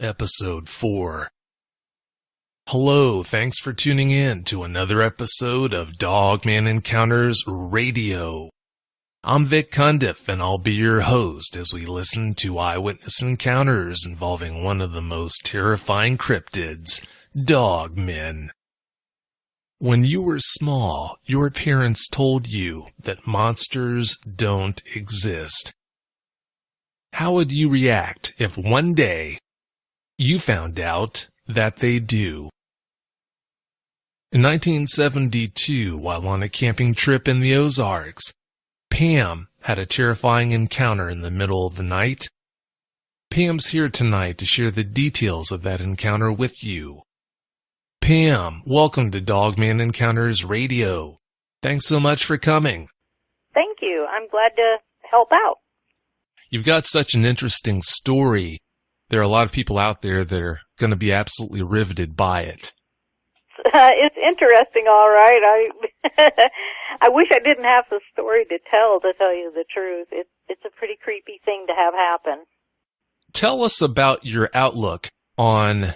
Episode 4. Hello, thanks for tuning in to another episode of Dogman Encounters Radio. I'm Vic Cundiff, and I'll be your host as we listen to eyewitness encounters involving one of the most terrifying cryptids, dogmen. When you were small, your parents told you that monsters don't exist. How would you react if one day you found out that they do? In 1972, while on a camping trip in the Ozarks, Pam had a terrifying encounter in the middle of the night. Pam's here tonight to share the details of that encounter with you. Pam, welcome to Dogman Encounters Radio. Thanks so much for coming. Thank you. I'm glad to help out. You've got such an interesting story. There are a lot of people out there that are going to be absolutely riveted by it. It's interesting, all right. I wish I didn't have the story to tell you the truth. It's a pretty creepy thing to have happen. Tell us about your outlook on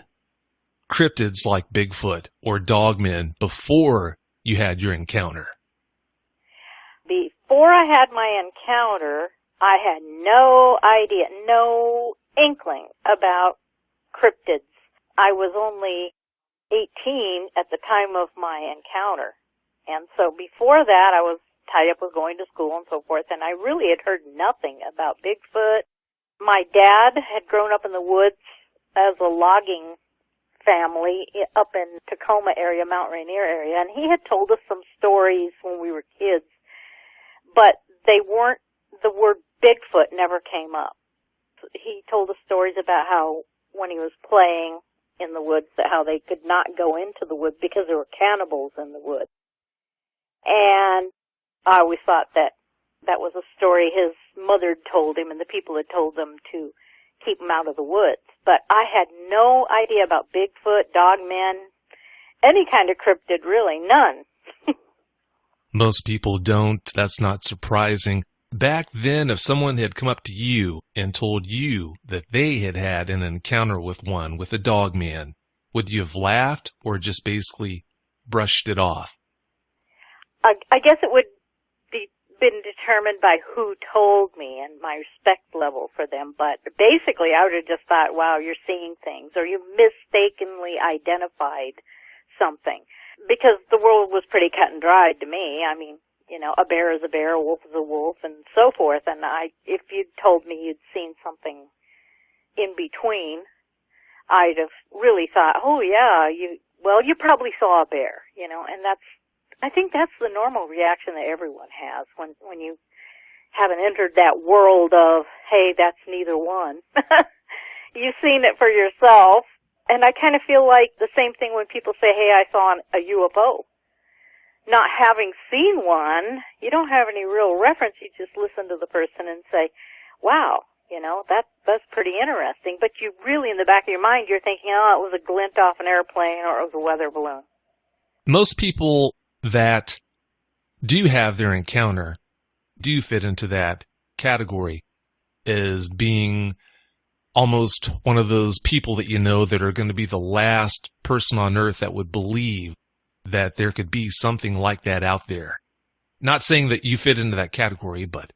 cryptids like Bigfoot or dogmen before you had your encounter. Before I had my encounter, I had no idea, no inkling about cryptids. I was only 18 at the time of my encounter. And so before that, I was tied up with going to school and so forth, and I really had heard nothing about Bigfoot. My dad had grown up in the woods as a logging family up in Tacoma area, Mount Rainier area, and he had told us some stories when we were kids, but they weren't, the word Bigfoot never came up. He told us stories about how when he was playing in the woods, that how they could not go into the woods because there were cannibals in the woods. And I always thought that was a story his mother told him and the people had told them to keep him out of the woods. But I had no idea about Bigfoot, dogmen, any kind of cryptid, really, none. Most people don't. That's not surprising. Back then, if someone had come up to you and told you that they had had an encounter with a dogman, would you have laughed or just basically brushed it off? I guess it would been determined by who told me and my respect level for them, but basically I would have just thought, wow, you're seeing things, or you mistakenly identified something, because the world was pretty cut and dried to me. I mean, you know, a bear is a bear, a wolf is a wolf, and so forth, and if you'd told me you'd seen something in between, I'd have really thought, oh yeah, you probably saw a bear, you know, and I think that's the normal reaction that everyone has when you haven't entered that world of, hey, that's neither one. You've seen it for yourself. And I kind of feel like the same thing when people say, hey, I saw a UFO. Not having seen one, you don't have any real reference. You just listen to the person and say, wow, you know, that's pretty interesting. But you really, in the back of your mind, you're thinking, oh, it was a glint off an airplane or it was a weather balloon. Most people that do have their encounter do fit into that category as being almost one of those people that you know that are going to be the last person on earth that would believe that there could be something like that out there. Not saying that you fit into that category, but...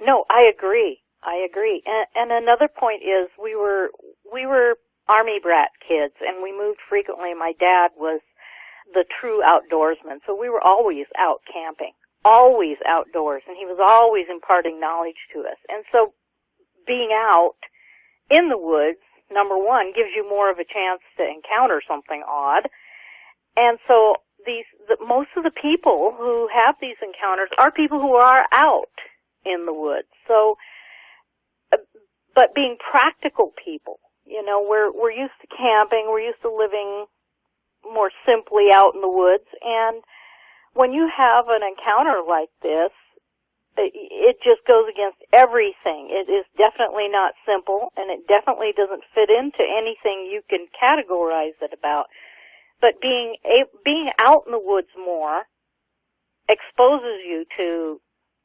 No, I agree. And another point is we were Army brat kids, and we moved frequently. My dad was the true outdoorsman, so we were always out camping, always outdoors, and he was always imparting knowledge to us. And so being out in the woods, number one, gives you more of a chance to encounter something odd. And so most of the people who have these encounters are people who are out in the woods. So, but being practical people, you know, we're used to camping, we're used to living more simply out in the woods, and when you have an encounter like this, it just goes against everything. It is definitely not simple, and it definitely doesn't fit into anything you can categorize it about. But being out in the woods more exposes you to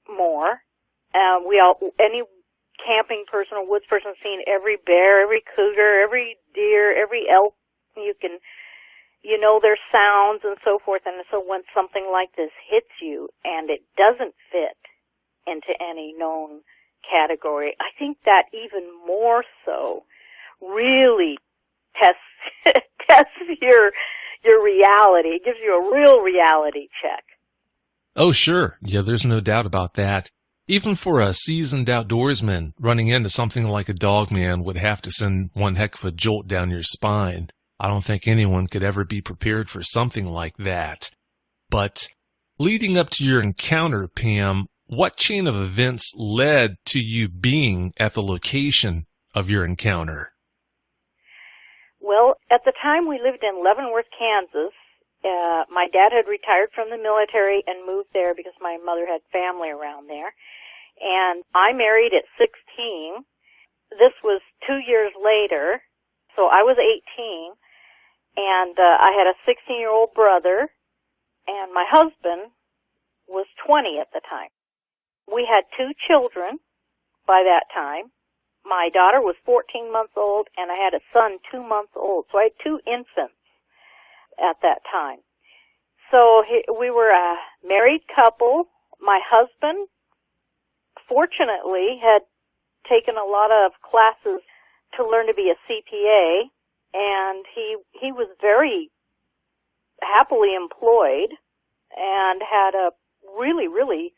more. Any camping person or woods person has seen every bear, every cougar, every deer, every elk. You know their sounds and so forth. And so when something like this hits you and it doesn't fit into any known category, I think that even more so really tests your reality. It gives you a real reality check. Oh, sure. Yeah, there's no doubt about that. Even for a seasoned outdoorsman, running into something like a Dogman would have to send one heck of a jolt down your spine. I don't think anyone could ever be prepared for something like that. But leading up to your encounter, Pam, what chain of events led to you being at the location of your encounter? Well, at the time we lived in Leavenworth, Kansas. My dad had retired from the military and moved there because my mother had family around there. And I married at 16. This was 2 years later, so I was 18. And I had a 16-year-old brother, and my husband was 20 at the time. We had 2 children by that time. My daughter was 14 months old, and I had a son 2 months old. So I had 2 infants at that time. So we were a married couple. My husband, fortunately, had taken a lot of classes to learn to be a CPA, and he was very happily employed and had a really, really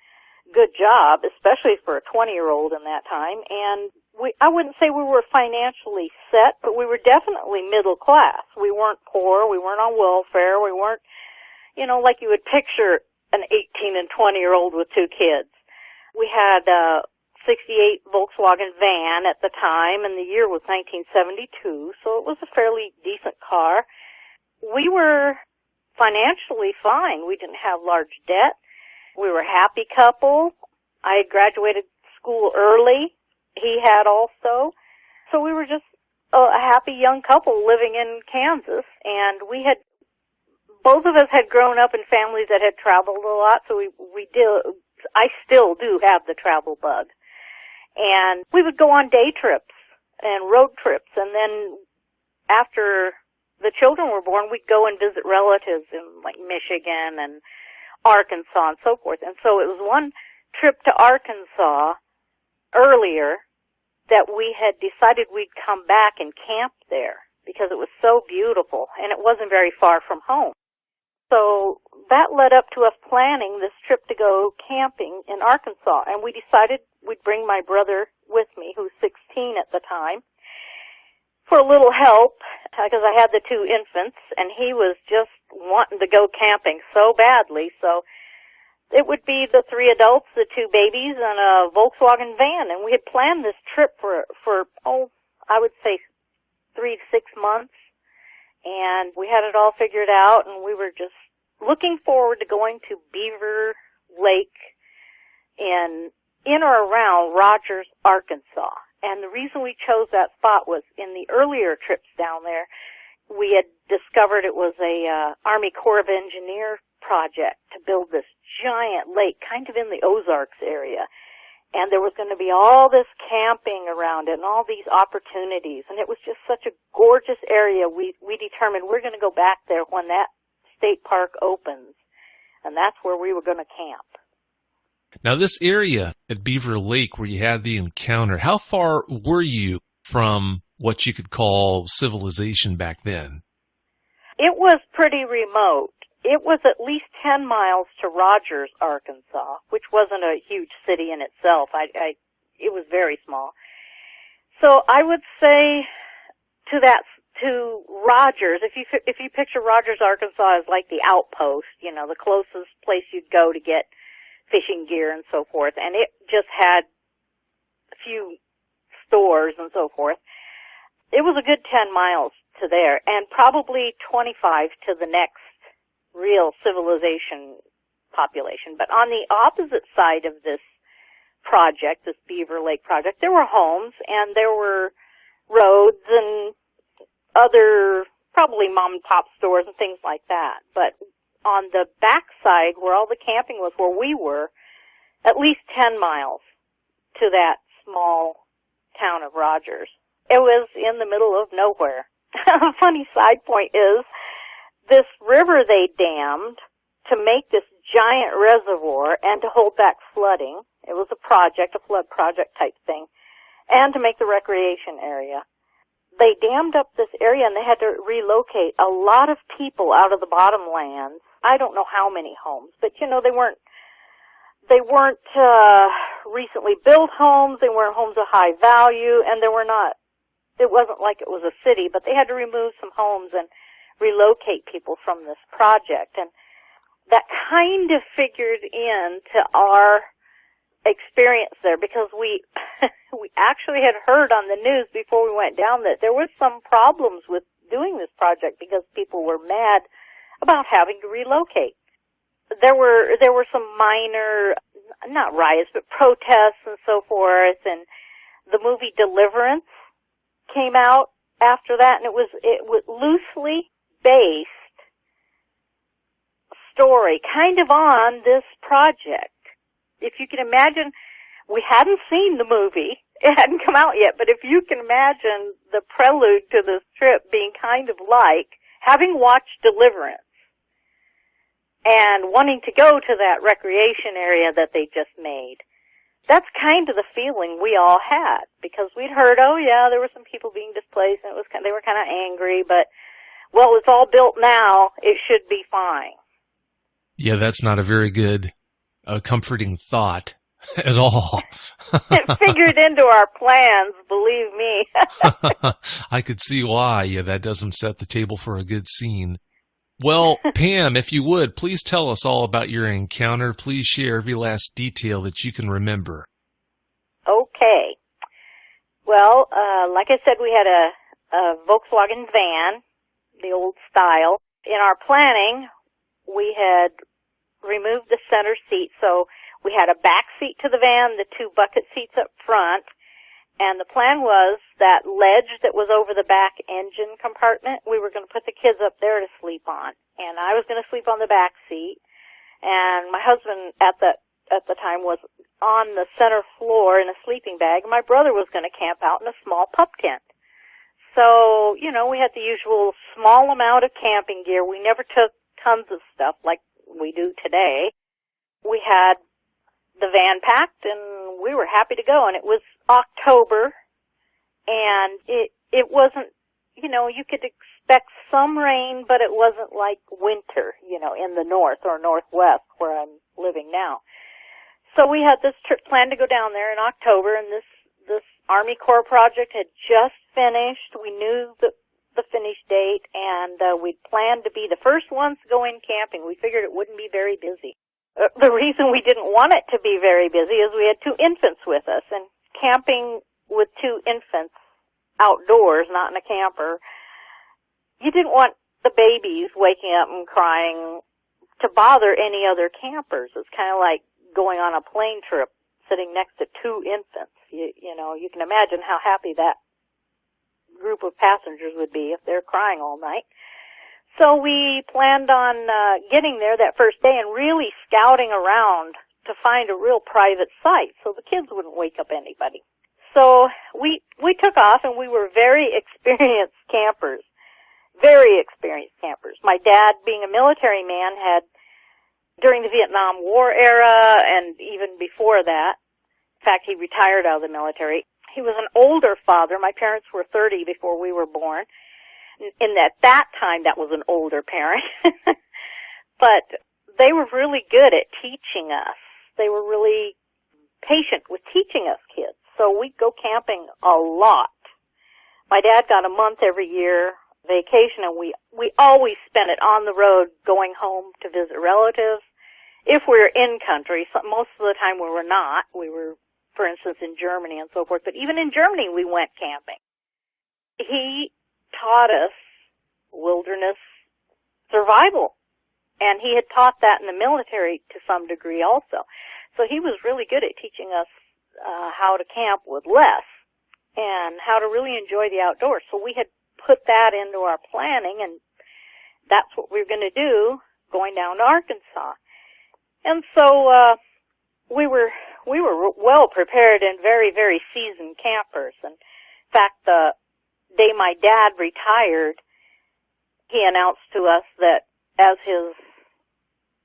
good job, especially for a 20-year-old in that time. And I wouldn't say we were financially set, but we were definitely middle class. We weren't poor. We weren't on welfare. We weren't, like you would picture an 18 and 20-year-old with 2 kids. We had a 68 Volkswagen van at the time, and the year was 1972, so it was a fairly decent car. We were financially fine. We didn't have large debt. We were a happy couple. I had graduated school early. He had also. So we were just a happy young couple living in Kansas, and both of us had grown up in families that had traveled a lot, so I still do have the travel bug. And we would go on day trips and road trips, and then after the children were born, we'd go and visit relatives in like Michigan and Arkansas and so forth. And so it was one trip to Arkansas earlier that we had decided we'd come back and camp there because it was so beautiful, and it wasn't very far from home. So that led up to us planning this trip to go camping in Arkansas, and we decided we'd bring my brother with me, who was 16 at the time, for a little help, because I had the 2 infants, and he was just wanting to go camping so badly. So it would be the 3 adults, the 2 babies, and a Volkswagen van, and we had planned this trip for I would say 3 to 6 months. And we had it all figured out, and we were just looking forward to going to Beaver Lake in or around Rogers, Arkansas. And the reason we chose that spot was in the earlier trips down there, we had discovered it was a Army Corps of Engineers project to build this giant lake kind of in the Ozarks area. And there was going to be all this camping around it and all these opportunities. And it was just such a gorgeous area. We determined we're going to go back there when that state park opens. And that's where we were going to camp. Now, this area at Beaver Lake where you had the encounter, how far were you from what you could call civilization back then? It was pretty remote. It was at least 10 miles to Rogers, Arkansas, which wasn't a huge city in itself. It was very small. So I would say to Rogers, if you picture Rogers, Arkansas as like the outpost, the closest place you'd go to get fishing gear and so forth, and it just had a few stores and so forth. It was a good 10 miles to there, and probably 25 to the next real civilization population. But on the opposite side of this project, this Beaver Lake project, there were homes and there were roads and other probably mom and pop stores and things like that. But on the back side where all the camping was, where we were, at least 10 miles to that small town of Rogers. It was in the middle of nowhere. A funny side point is this river they dammed to make this giant reservoir and to hold back flooding. It was a project, a flood project type thing, and to make the recreation area. They dammed up this area and they had to relocate a lot of people out of the bottomlands. I don't know how many homes, but they weren't recently built homes. They weren't homes of high value, and it wasn't like it was a city, but they had to remove some homes and relocate people from this project. And that kind of figured into our experience there, because we actually had heard on the news before we went down that there was some problems with doing this project because people were mad about having to relocate. There were some minor, not riots, but protests and so forth, and the movie Deliverance came out after that, and it was loosely based story kind of on this project. If you can imagine, we hadn't seen the movie. It hadn't come out yet, but if you can imagine the prelude to this trip being kind of like having watched Deliverance and wanting to go to that recreation area that they just made. That's kind of the feeling we all had, because we'd heard, oh yeah, there were some people being displaced, and they were kind of angry, but, well, it's all built now, it should be fine. Yeah, that's not a very good, comforting thought at all. It figured into our plans, believe me. I could see why. Yeah, that doesn't set the table for a good scene. Well, Pam, if you would, please tell us all about your encounter. Please share every last detail that you can remember. Okay. Well, like I said, we had a Volkswagen van, the old style. In our planning, we had removed the center seat, so we had a back seat to the van, the two bucket seats up front, and the plan was that ledge that was over the back engine compartment, we were going to put the kids up there to sleep on. And I was going to sleep on the back seat. And my husband at the time was on the center floor in a sleeping bag. My brother was going to camp out in a small pup tent. So, we had the usual small amount of camping gear. We never took tons of stuff like we do today. We had the van packed, and we were happy to go. And it was October, and it wasn't, you could expect some rain, but it wasn't like winter, in the north or northwest where I'm living now. So we had this trip planned to go down there in October, and this Army Corps project had just finished. We knew the finish date, and we'd planned to be the first ones to go in camping. We figured it wouldn't be very busy. The reason we didn't want it to be very busy is we had two infants with us, and camping with two infants outdoors, not in a camper, you didn't want the babies waking up and crying to bother any other campers. It's kind of like going on a plane trip sitting next to two infants. You can imagine how happy that group of passengers would be if they're crying all night. So we planned on getting there that first day and really scouting around to find a real private site so the kids wouldn't wake up anybody. So we took off, and we were very experienced campers. Very experienced campers. My dad, being a military man, had, during the Vietnam War era and even before that, in fact, he retired out of the military. He was an older father. My parents were 30 before we were born. And at that time, that was an older parent. But they were really good at teaching us. They were really patient with teaching us kids. So we'd go camping a lot. My dad got a month every year vacation, and we always spent it on the road going home to visit relatives. If we were in country, most of the time we were not. We were, for instance, in Germany and so forth. But even in Germany, we went camping. He taught us wilderness survival, and he had taught that in the military to some degree also. So he was really good at teaching us how to camp with less and how to really enjoy the outdoors. So we had put that into our planning, and that's what we were going to do going down to Arkansas. And so we were we were well prepared and very, very seasoned campers. And in fact, the day my dad retired, he announced to us that as his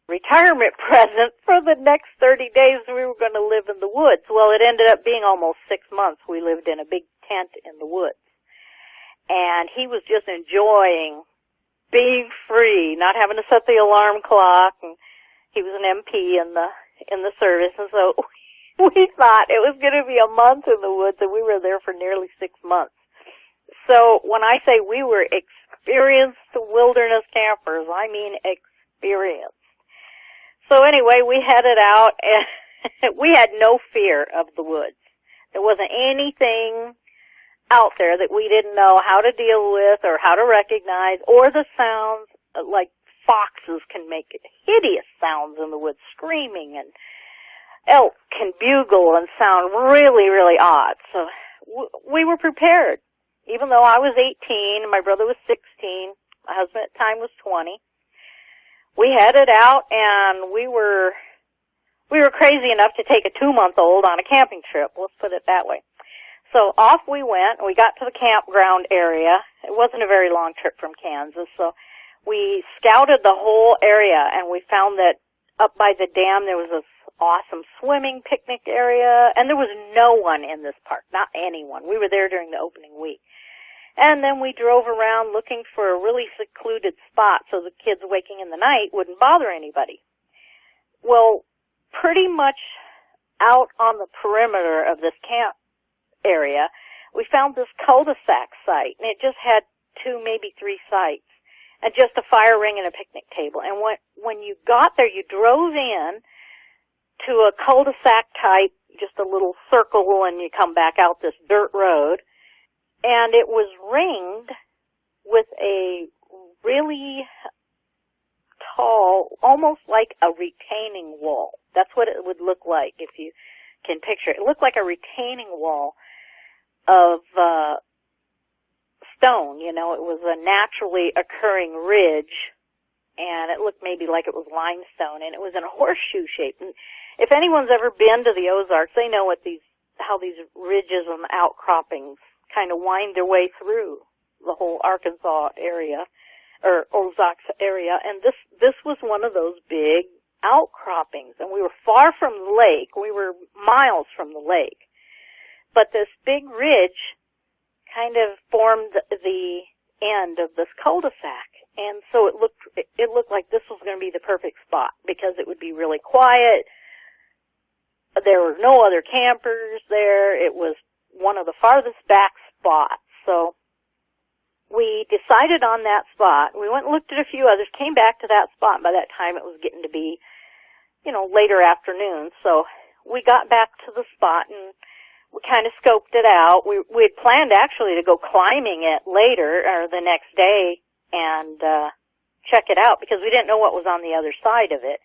retirement present for the next 30 days, we were going to live in the woods. Well, it ended up being almost 6 months. We lived in a big tent in the woods. And he was just enjoying being free, not having to set the alarm clock. And he was an MP in the service, and so we thought it was going to be a month in the woods, and we were there for nearly 6 months. So when I say we were experienced wilderness campers, I mean experienced. So anyway, we headed out, and we had no fear of the woods. There wasn't anything out there that we didn't know how to deal with or how to recognize, or the sounds, like foxes can make hideous sounds in the woods, screaming, and elk can bugle and sound really, really odd. So we were prepared. Even though I was 18, my brother was 16, my husband at the time was 20, we headed out, and we were crazy enough to take a 2-month-old on a camping trip. Let's put it that way. So off we went. We got to the campground area. It wasn't a very long trip from Kansas, so we scouted the whole area, and we found that up by the dam there was this awesome swimming picnic area, and there was no one in this park, not anyone. We were there during the opening week. And then we drove around looking for a really secluded spot so the kids waking in the night wouldn't bother anybody. Well, pretty much out on the perimeter of this camp area, we found this cul-de-sac site, and it just had 2, maybe 3 sites, and just a fire ring and a picnic table. And when you got there, you drove in to a cul-de-sac type, just a little circle, and you come back out this dirt road, and it was ringed with a really tall, almost like a retaining wall. That's what it would look like if you can picture it. It looked like a retaining wall of stone. You know, it was a naturally occurring ridge, and it looked maybe like it was limestone, and it was in a horseshoe shape. And if anyone's ever been to the Ozarks, they know how these ridges and outcroppings kind of wind their way through the whole Arkansas area, or Ozarks area, and this was one of those big outcroppings, and we were far from the lake. We were miles from the lake. But this big ridge kind of formed the end of this cul-de-sac, and so it looked like this was going to be the perfect spot, because it would be really quiet. There were no other campers there. It was one of the farthest back spots. So we decided on that spot. We went and looked at a few others, came back to that spot, and by that time it was getting to be, later afternoon. So we got back to the spot, and we kind of scoped it out. We had planned actually to go climbing it later, or the next day, and check it out, because we didn't know what was on the other side of it.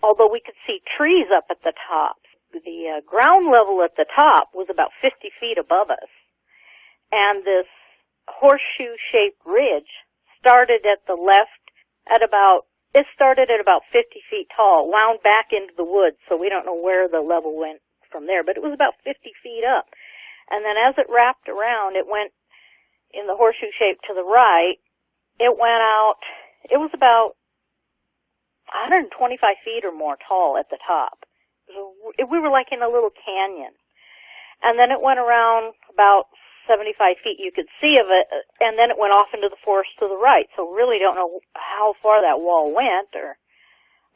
Although we could see trees up at the top. The ground level at the top was about 50 feet above us. And this horseshoe-shaped ridge started at the left it started at about 50 feet tall, wound back into the woods, so we don't know where the level went from there, but it was about 50 feet up. And then as it wrapped around, it went in the horseshoe shape to the right. It went out, it was about 125 feet or more tall at the top. We were like in a little canyon. And then it went around about 75 feet you could see of it, and then it went off into the forest to the right. So really don't know how far that wall went or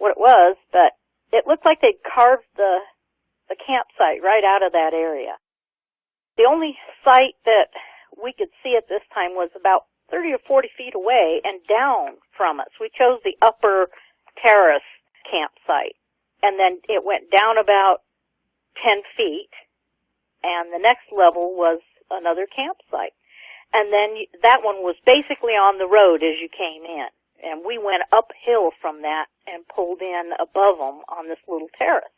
what it was, but it looked like they'd carved the campsite right out of that area. The only site that we could see at this time was about 30 or 40 feet away and down from us. We chose the upper terrace campsite, and then it went down about 10 feet, and the next level was another campsite. And then that one was basically on the road as you came in, and we went uphill from that and pulled in above them on this little terrace.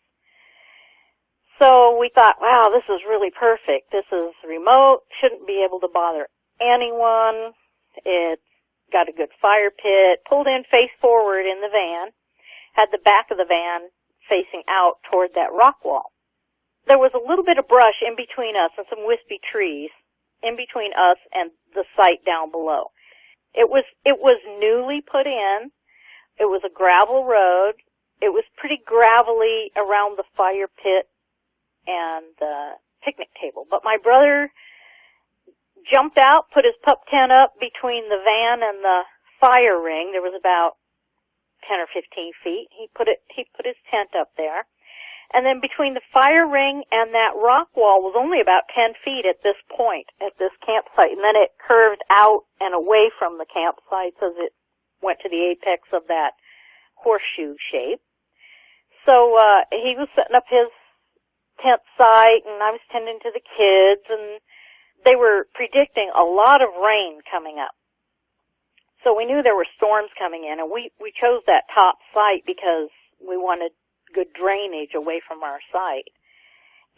So we thought, wow, this is really perfect. This is remote, shouldn't be able to bother anyone. It's got a good fire pit, pulled in face forward in the van, had the back of the van facing out toward that rock wall. there was a little bit of brush in between us and some wispy trees in between us and the site down below. It was newly put in. It was a gravel road. It was pretty gravelly around the fire pit and the picnic table. But my brother jumped out, put his pup tent up between the van and the fire ring. There was about 10 or 15 feet. He put his tent up there. And then between the fire ring and that rock wall was only about 10 feet at this point, at this campsite. And then it curved out and away from the campsite as it went to the apex of that horseshoe shape. So he was setting up his tent site, and I was tending to the kids, and they were predicting a lot of rain coming up. So we knew there were storms coming in, and we chose that top site because we wanted good drainage away from our site.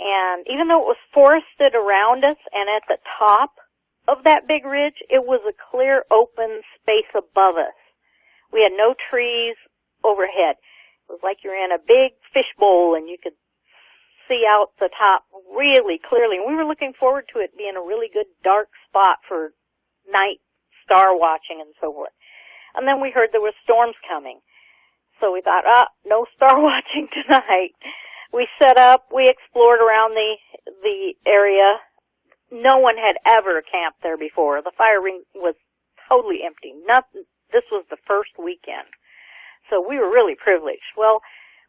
And even though it was forested around us and at the top of that big ridge, it was a clear open space above us. We had no trees overhead. It was like you're in a big fishbowl and you could see out the top really clearly. And we were looking forward to it being a really good dark spot for night star watching and so forth. And then we heard there were storms coming. So we thought, no star watching tonight. We set up, we explored around the area. No one had ever camped there before. The fire ring was totally empty. This was the first weekend. So we were really privileged. Well,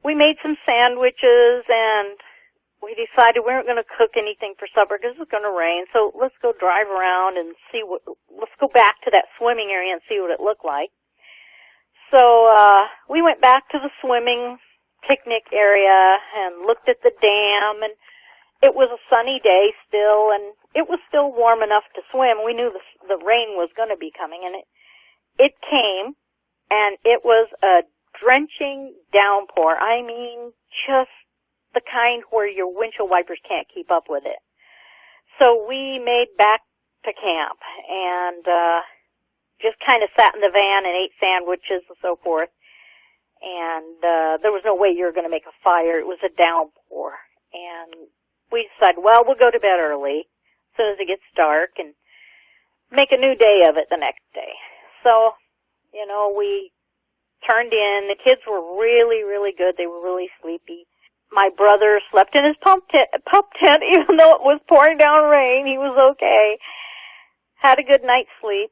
we made some sandwiches and we decided we weren't going to cook anything for supper because it was going to rain. So let's go drive around and let's go back to that swimming area and see what it looked like. So we went back to the swimming picnic area and looked at the dam, and it was a sunny day still, and it was still warm enough to swim. We knew the rain was going to be coming, and it came, and it was a drenching downpour. I mean, just the kind where your windshield wipers can't keep up with it. So we made back to camp, and just kind of sat in the van and ate sandwiches and so forth. And there was no way you were going to make a fire. It was a downpour. And we decided, well, we'll go to bed early as soon as it gets dark and make a new day of it the next day. So, we turned in. The kids were really, really good. They were really sleepy. My brother slept in his pup tent even though it was pouring down rain. He was okay. Had a good night's sleep.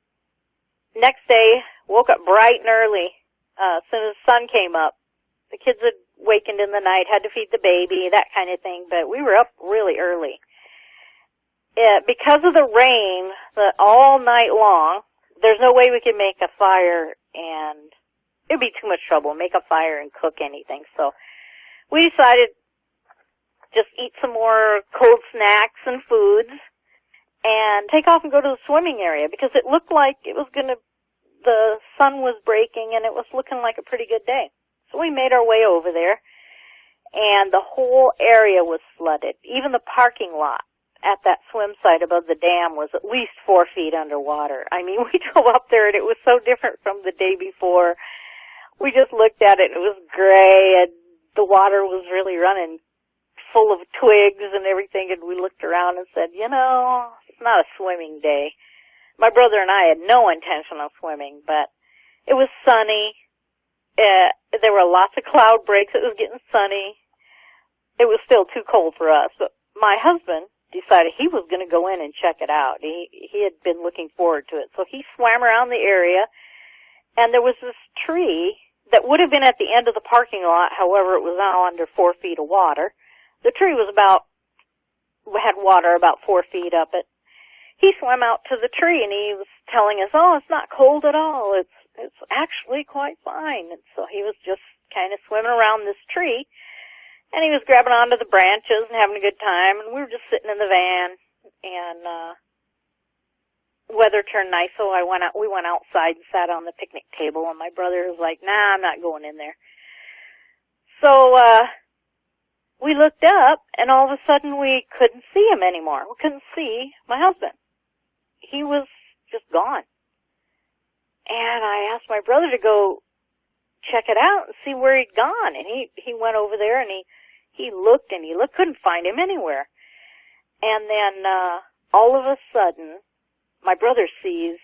Next day, woke up bright and early, as soon as the sun came up. The kids had wakened in the night, had to feed the baby, that kind of thing, but we were up really early. Because of the rain, all night long, there's no way we could make a fire, and it would be too much trouble, make a fire and cook anything. So we decided just eat some more cold snacks and foods, and take off and go to the swimming area because it looked like the sun was breaking and it was looking like a pretty good day. So we made our way over there, and the whole area was flooded. Even the parking lot at that swim site above the dam was at least 4 feet underwater. I mean, we drove up there and it was so different from the day before. We just looked at it and it was gray and the water was really running full of twigs and everything, and we looked around and said, it's not a swimming day. My brother and I had no intention of swimming, but it was sunny. There were lots of cloud breaks. It was getting sunny. It was still too cold for us, but my husband decided he was going to go in and check it out. He had been looking forward to it. So he swam around the area, and there was this tree that would have been at the end of the parking lot. However, it was now under 4 feet of water. The tree had water about 4 feet up it. He swam out to the tree and he was telling us, it's not cold at all. It's actually quite fine. And so he was just kind of swimming around this tree, and he was grabbing onto the branches and having a good time, and we were just sitting in the van, and weather turned nice, so we went outside and sat on the picnic table, and my brother was like, nah, I'm not going in there. So we looked up, and all of a sudden we couldn't see him anymore. We couldn't see my husband. He was just gone. And I asked my brother to go check it out and see where he'd gone. And he went over there and he looked and he looked, couldn't find him anywhere. And then all of a sudden, my brother sees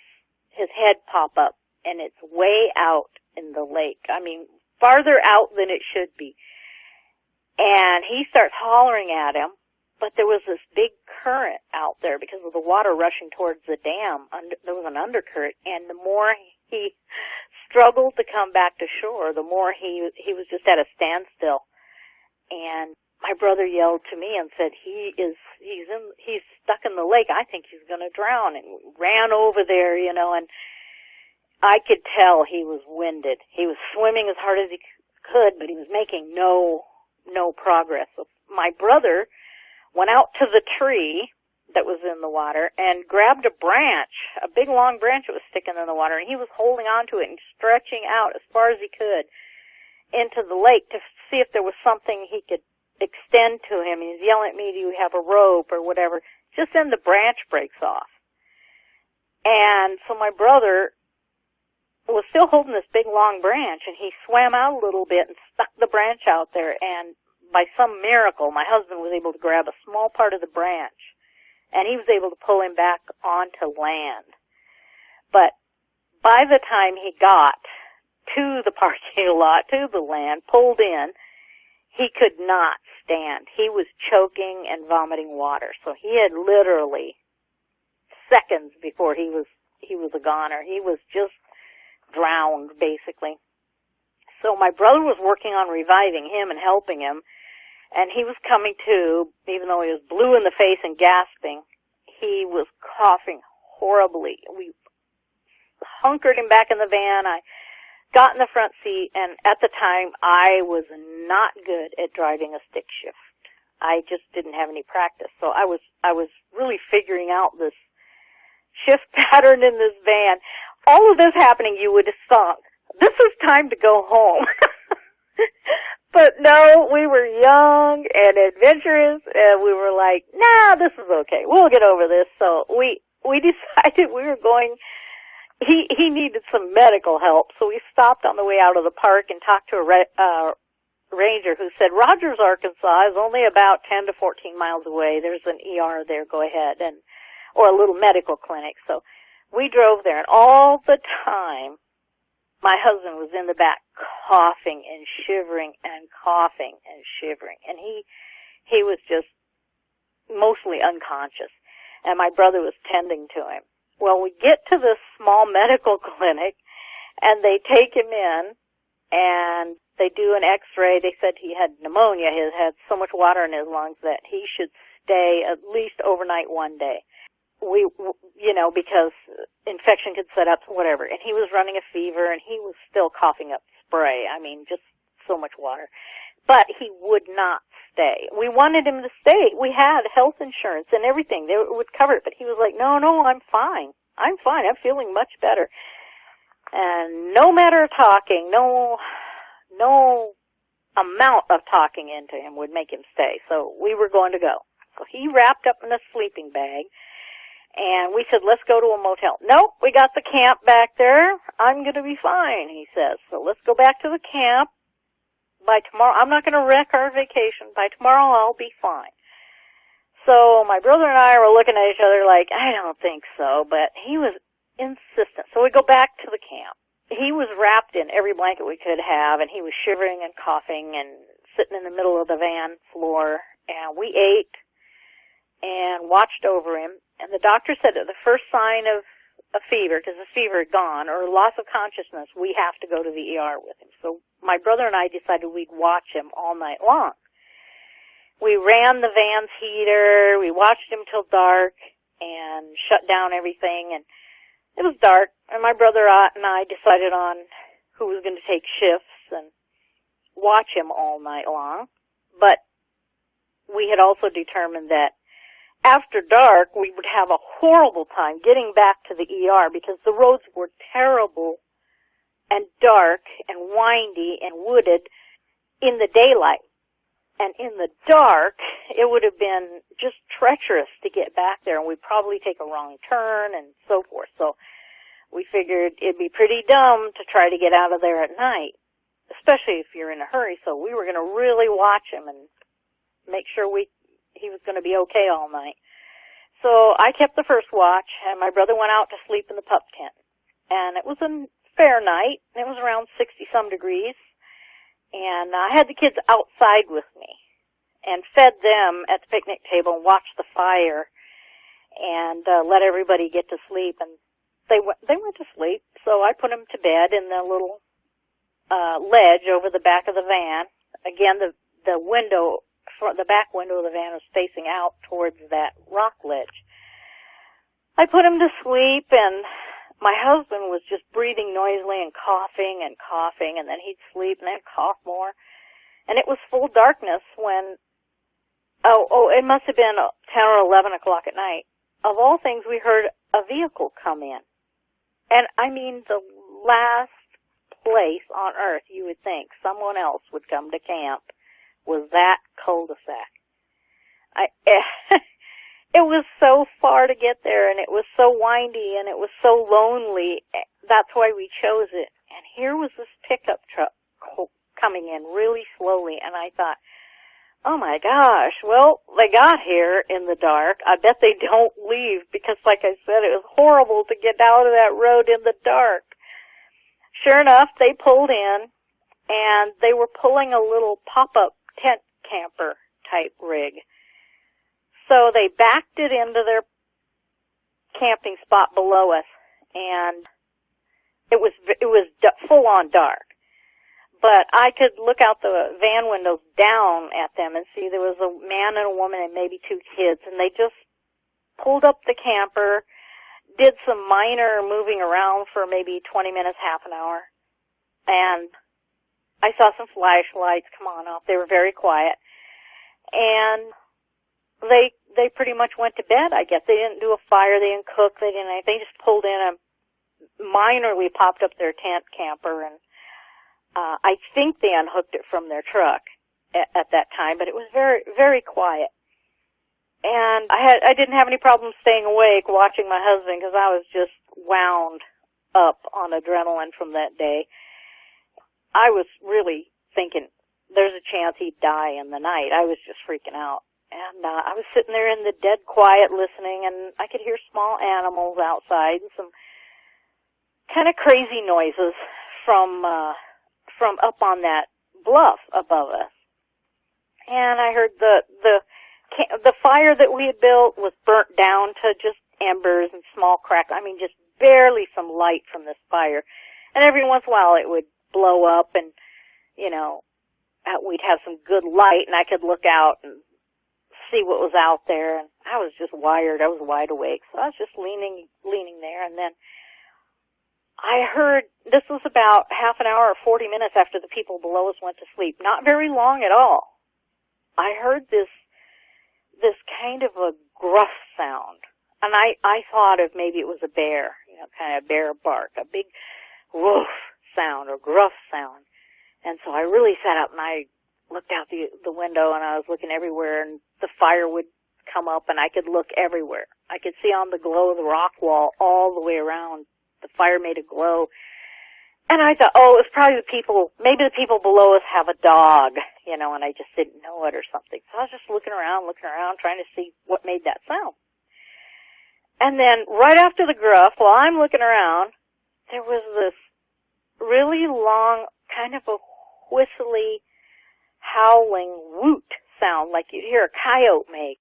his head pop up, and it's way out in the lake. I mean, farther out than it should be. And he starts hollering at him, but there was this big current out there because of the water rushing towards the dam. There was an undercurrent, and the more he struggled to come back to shore, the more he was just at a standstill. And my brother yelled to me and said, he's stuck in the lake. I think he's going to drown. And ran over there, and I could tell he was winded. He was swimming as hard as he could, but he was making no progress. So my brother went out to the tree that was in the water and grabbed a branch, a big long branch that was sticking in the water, and he was holding onto it and stretching out as far as he could into the lake to see if there was something he could extend to him. He's yelling at me, do you have a rope or whatever? Just then the branch breaks off. And so my brother was still holding this big long branch, and he swam out a little bit and stuck the branch out there, and by some miracle, my husband was able to grab a small part of the branch, and he was able to pull him back onto land. But by the time he got to the parking lot, to the land, pulled in, he could not stand. He was choking and vomiting water. So he had literally seconds before he was a goner. He was just drowned, basically. So my brother was working on reviving him and helping him, and he was coming to, even though he was blue in the face and gasping. He was coughing horribly. We hunkered him back in the van. I got in the front seat, and at the time, I was not good at driving a stick shift. I just didn't have any practice. So I was really figuring out this shift pattern in this van. All of this happening, you would have thought, this is time to go home. But no, we were young and adventurous, and we were like, nah, this is okay. We'll get over this. So we decided we were going. He needed some medical help, so we stopped on the way out of the park and talked to a ranger who said, Rogers, Arkansas is only about 10 to 14 miles away. There's an ER there. Go ahead, or a little medical clinic. So we drove there, and all the time, my husband was in the back coughing and shivering and coughing and shivering, and he was just mostly unconscious, and my brother was tending to him. Well, we get to this small medical clinic, and they take him in, and they do an x-ray. They said he had pneumonia. He had so much water in his lungs that he should stay at least overnight one day. Because infection could set up, whatever. And he was running a fever, and he was still coughing up spray. I mean, just so much water. But he would not stay. We wanted him to stay. We had health insurance and everything. They would cover it. But he was like, no, I'm fine. I'm feeling much better. And no matter of talking, no amount of talking into him would make him stay. So we were going to go. So he wrapped up in a sleeping bag. And we said, let's go to a motel. Nope, we got the camp back there. I'm going to be fine, he says. So let's go back to the camp. By tomorrow, I'm not going to wreck our vacation. By tomorrow, I'll be fine. So my brother and I were looking at each other like, I don't think so. But he was insistent. So we go back to the camp. He was wrapped in every blanket we could have, and he was shivering and coughing and sitting in the middle of the van floor. And we ate and watched over him. And the doctor said that the first sign of a fever, because the fever had gone, or loss of consciousness, we have to go to the ER with him. So my brother and I decided we'd watch him all night long. We ran the van's heater, we watched him till dark, and shut down everything, and it was dark, and my brother and I decided on who was going to take shifts and watch him all night long. But we had also determined that after dark, we would have a horrible time getting back to the ER because the roads were terrible and dark and windy and wooded in the daylight. And in the dark, it would have been just treacherous to get back there, and we'd probably take a wrong turn and so forth. So we figured it'd be pretty dumb to try to get out of there at night, especially if you're in a hurry. So we were going to really watch him and make sure he was going to be okay all night. So I kept the first watch, and my brother went out to sleep in the pup tent. And it was a fair night. It was around 60-some degrees. And I had the kids outside with me and fed them at the picnic table and watched the fire and let everybody get to sleep. And they went to sleep, so I put them to bed in the little ledge over the back of the van. Again, the back window of the van was facing out towards that rock ledge. I put him to sleep, and my husband was just breathing noisily and coughing, and then he'd sleep and then cough more. And it was full darkness when, it must have been 10 or 11 o'clock at night. Of all things, we heard a vehicle come in. And I mean, the last place on earth you would think someone else would come to camp was that cul-de-sac. It was so far to get there, and it was so windy, and it was so lonely. That's why we chose it. And here was this pickup truck coming in really slowly, and I thought, oh my gosh, well, they got here in the dark. I bet they don't leave because, like I said, it was horrible to get out of that road in the dark. Sure enough, they pulled in, and they were pulling a little pop-up tent camper type rig. So they backed it into their camping spot below us, and it was full on dark. But I could look out the van windows down at them and see there was a man and a woman and maybe two kids, and they just pulled up the camper, did some minor moving around for maybe 20 minutes, half an hour, and I saw some flashlights come on up. They were very quiet, and they pretty much went to bed, I guess. They didn't do a fire, they didn't cook, they just pulled in and minorly popped up their tent camper, and I think they unhooked it from their truck at that time, but it was very, very quiet. And I didn't have any problem staying awake watching my husband because I was just wound up on adrenaline from that day. I was really thinking there's a chance he'd die in the night. I was just freaking out. And I was sitting there in the dead quiet listening, and I could hear small animals outside and some kind of crazy noises from up on that bluff above us. And I heard the fire that we had built was burnt down to just embers and small cracks. I mean, just barely some light from this fire. And every once in a while it would blow up, and, we'd have some good light, and I could look out and see what was out there. And I was just wired. I was wide awake. So I was just leaning there, and then I heard, this was about half an hour or 40 minutes after the people below us went to sleep. Not very long at all. I heard this kind of a gruff sound. And I thought of maybe it was a bear, kind of bear bark, a big woof sound or gruff sound. And so I really sat up and I looked out the window, and I was looking everywhere, and the fire would come up, and I could look everywhere. I could see on the glow of the rock wall all the way around. The fire made a glow. And I thought, it was probably maybe the people below us have a dog, and I just didn't know it or something. So I was just looking around, trying to see what made that sound. And then right after the gruff, while I'm looking around, there was this really long, kind of a whistly, howling woot sound like you'd hear a coyote make.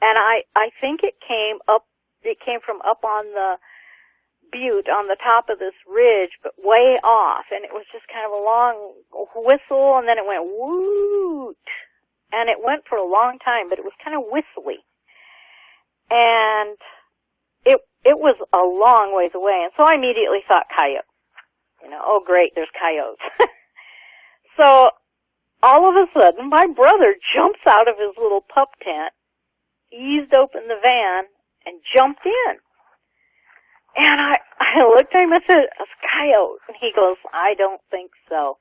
And I think it came from up on the butte on the top of this ridge, but way off, and it was just kind of a long whistle, and then it went woot, and it went for a long time, but it was kind of whistly, and it was a long ways away, and so I immediately thought coyote. Oh great, there's coyotes. So all of a sudden, my brother jumps out of his little pup tent, eased open the van, and jumped in. And I looked at him and said, "A coyote." And he goes, "I don't think so."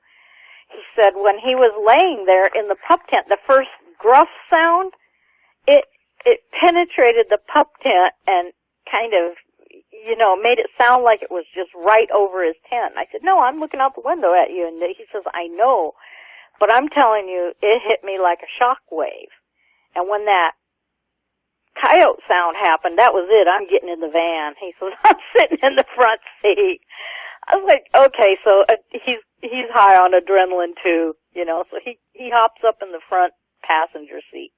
He said when he was laying there in the pup tent, the first gruff sound, it penetrated the pup tent and kind of, made it sound like it was just right over his tent. And I said, "No, I'm looking out the window at you." And he says, "I know, but I'm telling you, it hit me like a shock wave." And when that coyote sound happened, that was it. I'm getting in the van. He says, I'm sitting in the front seat. I was like, okay, so he's high on adrenaline too, you know, so he hops up in the front passenger seat.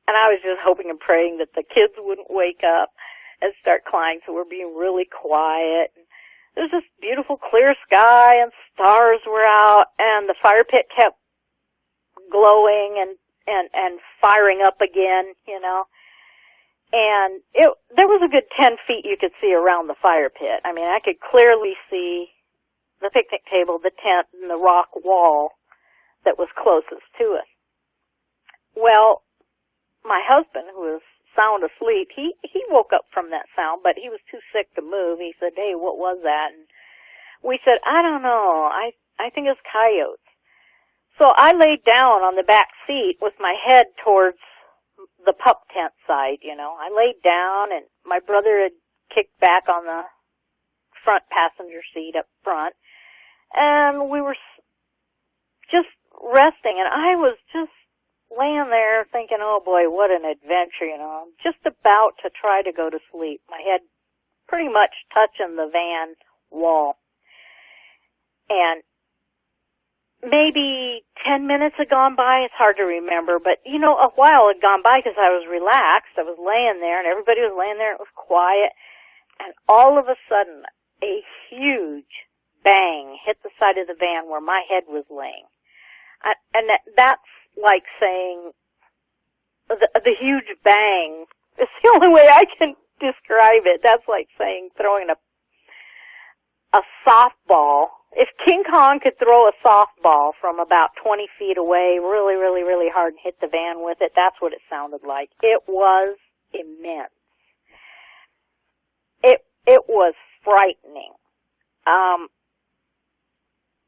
And I was just hoping and praying that the kids wouldn't wake up and start crying, so we're being really quiet. There was this beautiful clear sky and stars were out and the fire pit kept glowing and firing up again, you know. And there was a good 10 feet you could see around the fire pit. I mean, I could clearly see the picnic table, the tent, and the rock wall that was closest to us. Well, my husband, who was sound asleep, he woke up from that sound, but he was too sick to move. He said, hey, what was that? And we said, I don't know. I think it's coyotes. So I laid down on the back seat with my head towards the pup tent side, you know. I laid down and my brother had kicked back on the front passenger seat up front and we were just resting and I was just laying there thinking, oh boy, what an adventure, you know. I'm just about to try to go to sleep. My head pretty much touching the van wall. And maybe 10 minutes had gone by. It's hard to remember, but, you know, a while had gone by because I was relaxed. I was laying there, and everybody was laying there. It was quiet. And all of a sudden, a huge bang hit the side of the van where my head was laying. And that's like saying the huge bang. It's the only way I can describe it. That's like saying throwing a softball. If King Kong could throw a softball from about 20 feet away really, really, really hard and hit the van with it, that's what it sounded like. It was immense. It was frightening.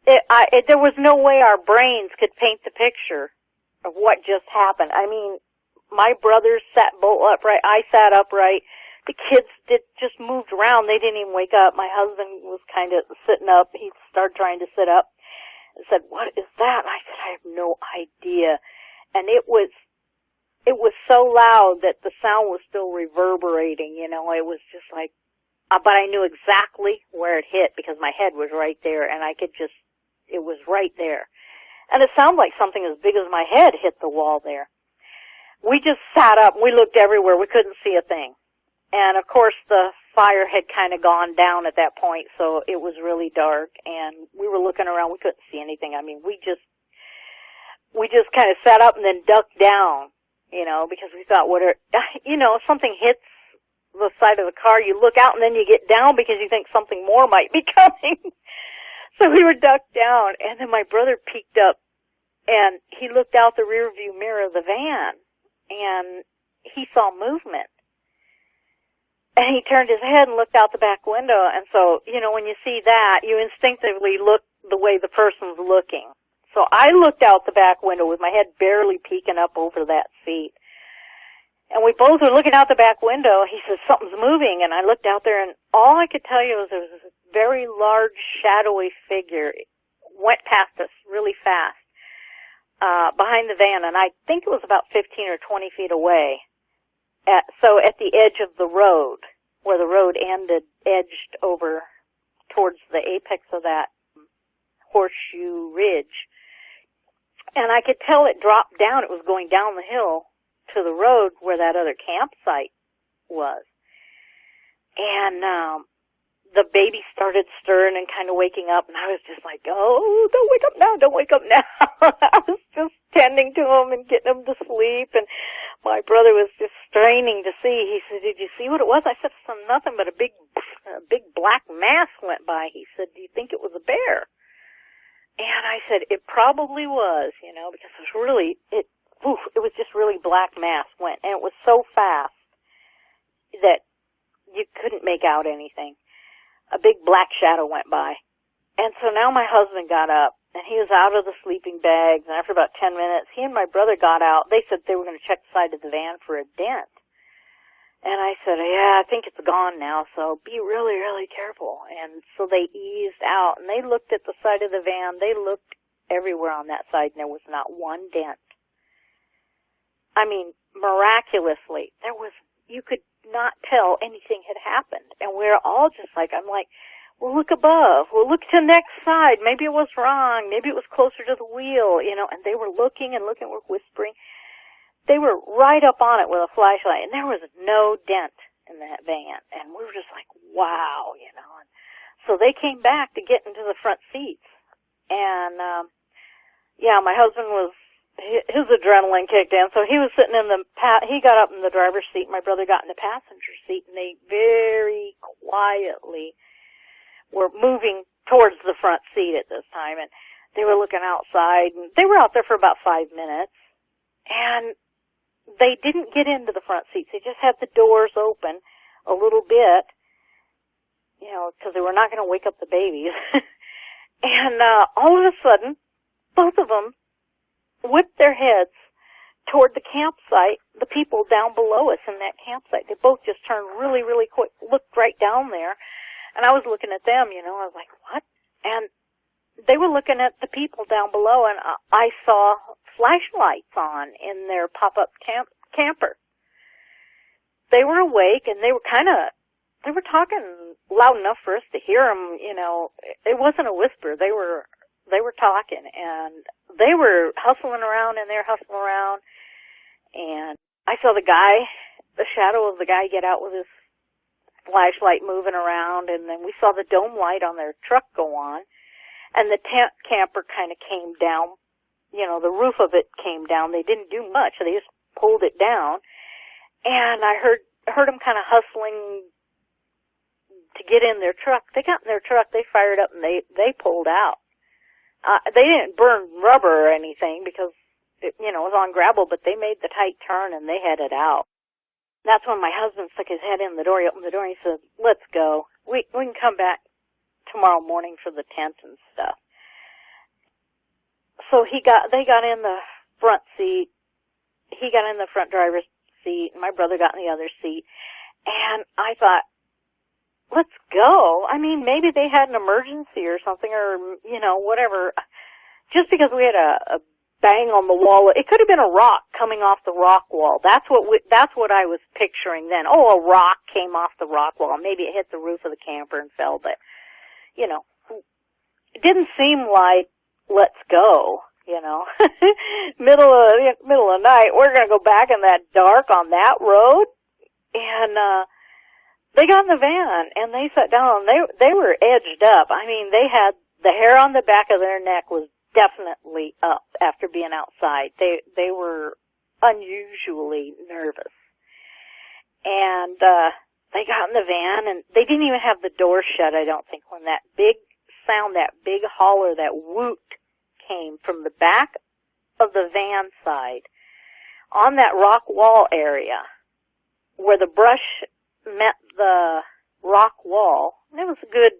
There was no way our brains could paint the picture of what just happened. I mean, my brothers sat bolt upright. I sat upright. The kids just moved around. They didn't even wake up. My husband was kind of sitting up. He started trying to sit up and said, what is that? And I said, I have no idea. And it was so loud that the sound was still reverberating, you know. It was just like, but I knew exactly where it hit because my head was right there and it was right there. And it sounded like something as big as my head hit the wall there. We just sat up and we looked everywhere. We couldn't see a thing. And of course the fire had kind of gone down at that point, so it was really dark and we were looking around. We couldn't see anything. I mean, we just kind of sat up and then ducked down, you know, because we thought, you know, if something hits the side of the car, you look out and then you get down because you think something more might be coming. So we were ducked down, and then my brother peeked up, and he looked out the rear view mirror of the van, and he saw movement. And he turned his head and looked out the back window, and so, you know, when you see that, you instinctively look the way the person's looking. So I looked out the back window with my head barely peeking up over that seat. And we both were looking out the back window. He says, something's moving. And I looked out there, and all I could tell you was there was this very large, shadowy figure. It went past us really fast behind the van, and I think it was about 15 or 20 feet away. So at the edge of the road, where the road ended, edged over towards the apex of that horseshoe ridge. And I could tell it dropped down. It was going down the hill to the road where that other campsite was. And the baby started stirring and kind of waking up, and I was just like, oh, don't wake up now, don't wake up now. I was just tending to him and getting him to sleep, and my brother was just straining to see. He said, did you see what it was? I said, nothing but a big black mass went by. He said, do you think it was a bear? And I said, it probably was, you know, because it was really, it was just really black mass went, and it was so fast that you couldn't make out anything. A big black shadow went by. And so now my husband got up, and he was out of the sleeping bags, and after about 10 minutes, he and my brother got out. They said they were going to check the side of the van for a dent. And I said, yeah, I think it's gone now, so be really, really careful. And so they eased out, and they looked at the side of the van. They looked everywhere on that side, and there was not one dent. I mean, miraculously, you could not tell anything had happened. And we're all just like, I'm like, well, look above. Well, look to the next side. Maybe it was wrong. Maybe it was closer to the wheel, and they were looking and looking, we're whispering. They were right up on it with a flashlight, and there was no dent in that van. And we were just like, wow, And so they came back to get into the front seats. And, my husband his adrenaline kicked in, so he was sitting he got up in the driver's seat, my brother got in the passenger seat, and they very quietly were moving towards the front seat at this time, and they were looking outside, and they were out there for about 5 minutes, and they didn't get into the front seats. They just had the doors open a little bit, because they were not going to wake up the babies. And all of a sudden, both of them whipped their heads toward the campsite, the people down below us in that campsite. They both just turned really, really quick, looked right down there, and I was looking at them, I was like, what? And they were looking at the people down below, and I saw flashlights on in their pop-up camper. They were awake, and they were talking loud enough for us to hear them, It wasn't a whisper. They were talking, and they were hustling around in there, and I saw the shadow of the guy get out with his flashlight moving around, and then we saw the dome light on their truck go on, and the tent camper kind of came down, the roof of it came down. They didn't do much, they just pulled it down, and I heard them kind of hustling to get in their truck. They got in their truck, they fired up, and they pulled out. They didn't burn rubber or anything because it was on gravel, but they made the tight turn and they headed out. That's when my husband stuck his head in the door. He opened the door and he said, "Let's go. We can come back tomorrow morning for the tent and stuff." So they got in the front seat. He got in the front driver's seat, and my brother got in the other seat. And I thought, let's go. I mean, maybe they had an emergency or something, or, whatever. Just because we had a bang on the wall, it could have been a rock coming off the rock wall. That's what I was picturing then. Oh, a rock came off the rock wall. Maybe it hit the roof of the camper and fell, but, it didn't seem like, let's go, middle of the night, we're going to go back in that dark on that road. And, they got in the van and they sat down. They were edged up. I mean, they had the hair on the back of their neck was definitely up after being outside. They were unusually nervous. And they got in the van and they didn't even have the door shut, I don't think, when that big sound, that big holler, that woot came from the back of the van side on that rock wall area where the brush met the rock wall. And it was a good,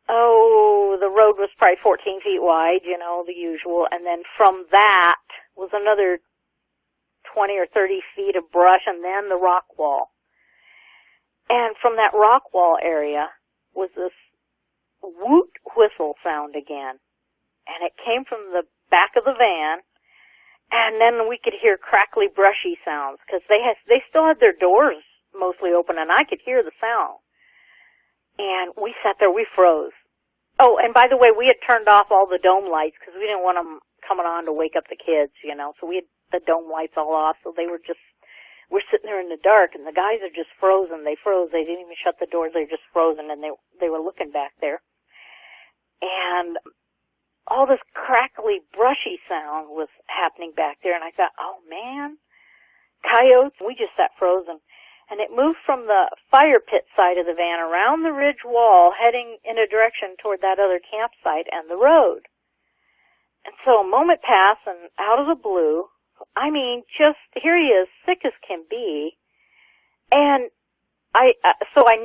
the road was probably 14 feet wide, the usual. And then from that was another 20 or 30 feet of brush and then the rock wall. And from that rock wall area was this woot whistle sound again. And it came from the back of the van. And then we could hear crackly, brushy sounds because they still had their doors mostly open, and I could hear the sound. And we sat there, we froze. Oh, and by the way, we had turned off all the dome lights because we didn't want them coming on to wake up the kids, so we had the dome lights all off, so we're sitting there in the dark, and the guys are just frozen. They froze. They didn't even shut the doors. They were just frozen, and they were looking back there. And all this crackly, brushy sound was happening back there, and I thought, oh, man, coyotes. We just sat frozen. And it moved from the fire pit side of the van around the ridge wall, heading in a direction toward that other campsite and the road. And so a moment passed, and out of the blue, I mean, just here he is, sick as can be. And I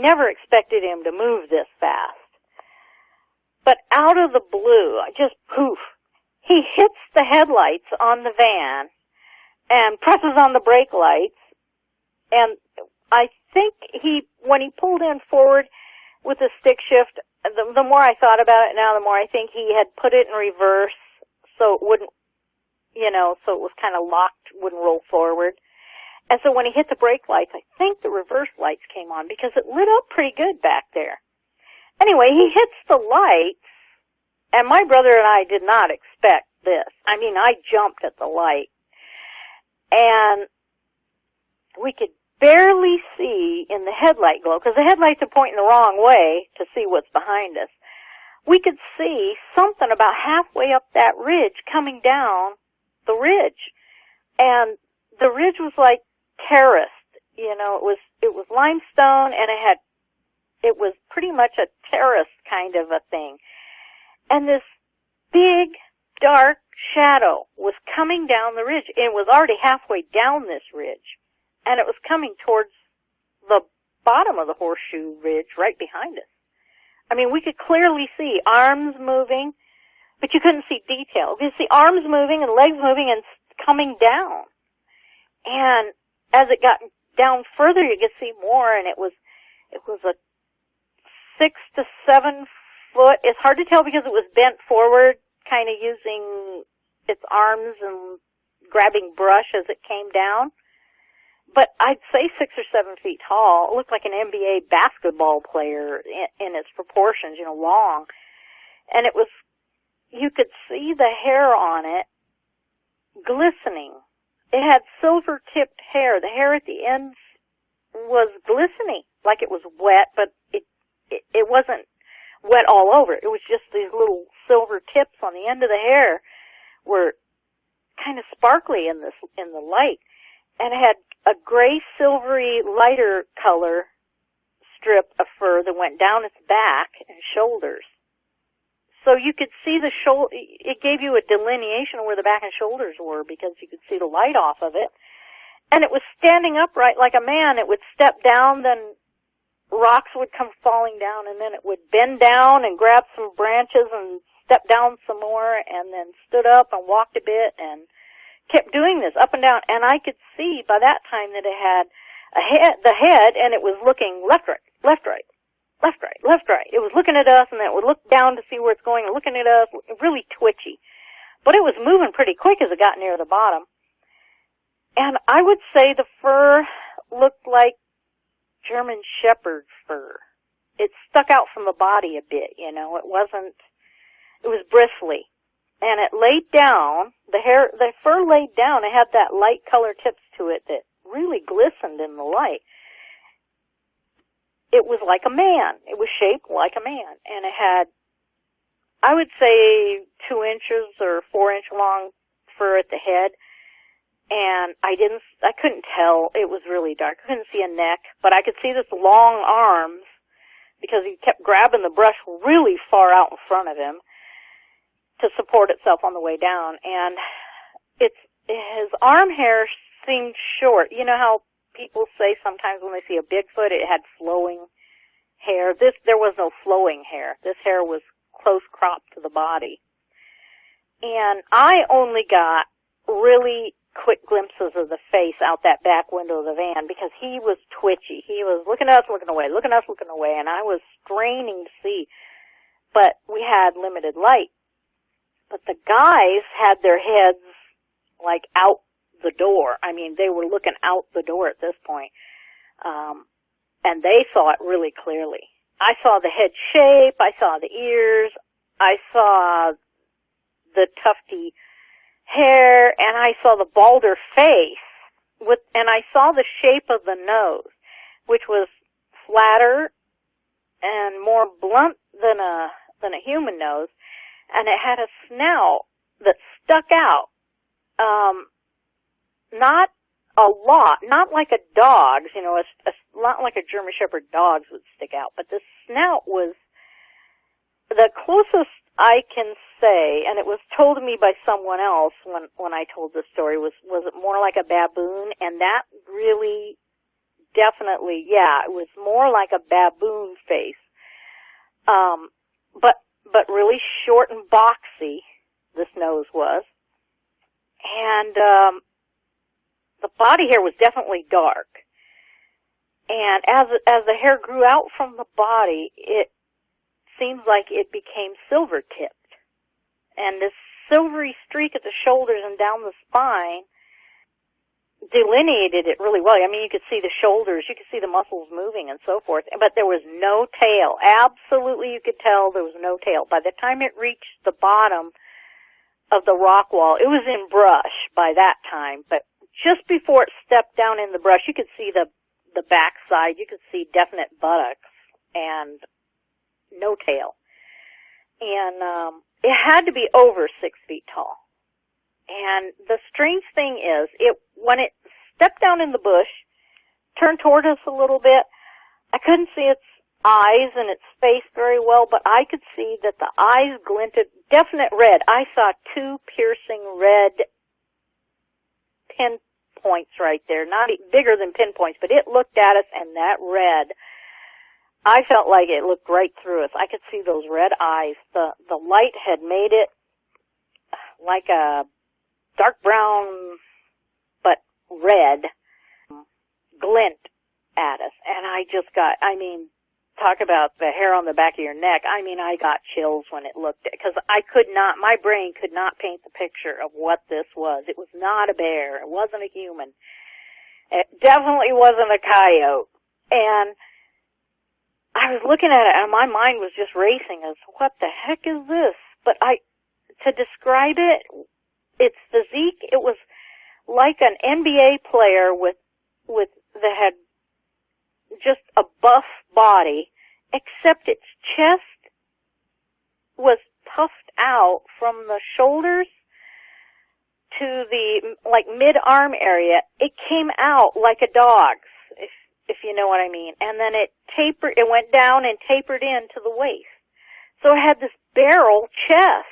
never expected him to move this fast. But out of the blue, just poof, he hits the headlights on the van and presses on the brake lights. And I think when he pulled in forward with the stick shift, the more I thought about it now, the more I think he had put it in reverse so it wouldn't, so it was kind of locked, wouldn't roll forward. And so when he hit the brake lights, I think the reverse lights came on because it lit up pretty good back there. Anyway, he hits the lights, and my brother and I did not expect this. I mean, I jumped at the light, and we could barely see in the headlight glow, because the headlights are pointing the wrong way to see what's behind us. We could see something about halfway up that ridge coming down the ridge. And the ridge was like terraced, it was limestone, and it was pretty much a terrace kind of a thing. And this big, dark shadow was coming down the ridge. It was already halfway down this ridge, and it was coming towards the bottom of the horseshoe ridge right behind us. I mean, we could clearly see arms moving, but you couldn't see detail. You could see arms moving and legs moving and coming down. And as it got down further, you could see more, and it was a 6 to 7 foot. It's hard to tell because it was bent forward, kind of using its arms and grabbing brush as it came down. But I'd say 6 or 7 feet tall. It looked like an NBA basketball player in its proportions, long. And you could see the hair on it glistening. It had silver-tipped hair. The hair at the ends was glistening, like it was wet, but it wasn't wet all over. It was just these little silver tips on the end of the hair were kind of sparkly in the light. And it had a gray, silvery, lighter color strip of fur that went down its back and shoulders. So you could see it gave you a delineation of where the back and shoulders were because you could see the light off of it. And it was standing upright like a man. It would step down, then rocks would come falling down, and then it would bend down and grab some branches and step down some more, and then stood up and walked a bit and kept doing this up and down. And I could see by that time that it had the head, and it was looking left, right, left, right, left, right, left, right. It was looking at us, and then it would look down to see where it's going, and looking at us, really twitchy. But it was moving pretty quick as it got near the bottom. And I would say the fur looked like German Shepherd fur. It stuck out from the body a bit, it was bristly. And it laid down, the fur laid down, it had that light color tips to it that really glistened in the light. It was like a man. It was shaped like a man. And it had, I would say, 2 inches or 4 inch long fur at the head. And I couldn't tell. It was really dark. I couldn't see a neck, but I could see this long arms because he kept grabbing the brush really far out in front of him to support itself on the way down. And his arm hair seemed short. You know how people say sometimes when they see a Bigfoot it had flowing hair? There was no flowing hair. This hair was close cropped to the body. And I only got really quick glimpses of the face out that back window of the van because he was twitchy. He was looking at us, looking away, looking at us, looking away, and I was straining to see. But we had limited light. But the guys had their heads like out the door. I mean, they were looking out the door at this point. And they saw it really clearly. I saw the head shape, I saw the ears, I saw the tufty hair, and I saw the balder face, and I saw the shape of the nose, which was flatter and more blunt than a human nose, and it had a snout that stuck out. Not a lot, not like a dog's, not like a German Shepherd dog's would stick out, but the snout was the closest I can say, and it was told to me by someone else when I told the story, was it more like a baboon? And that really definitely, it was more like a baboon face. But really short and boxy, this nose was. And the body hair was definitely dark. And as the hair grew out from the body, it seems like it became silver-tipped. And this silvery streak at the shoulders and down the spine delineated it really well. I mean, you could see the shoulders, you could see the muscles moving and so forth, but there was no tail. Absolutely, you could tell there was no tail. By the time it reached the bottom of the rock wall, it was in brush by that time, but just before it stepped down in the brush, you could see the backside, you could see definite buttocks and no tail. And it had to be over 6 feet tall. And the strange thing is, when it stepped down in the bush, turned toward us a little bit, I couldn't see its eyes and its face very well, but I could see that the eyes glinted definite red. I saw 2 piercing red pinpoints right there, not bigger than pinpoints, but it looked at us, and that red, I felt like it looked right through us. I could see those red eyes. The light had made it like a dark brown but red glint at us. And I just got, talk about the hair on the back of your neck. I got chills when it looked at, because my brain could not paint the picture of what this was. It was not a bear. It wasn't a human. It definitely wasn't a coyote. And I was looking at it, and my mind was just racing as, what the heck is this? But to describe it, its physique, it was like an NBA player that had just a buff body, except its chest was puffed out from the shoulders to the, mid-arm area. It came out like a dog's, if you know what I mean. And then it went down and tapered in to the waist. So it had this barrel chest.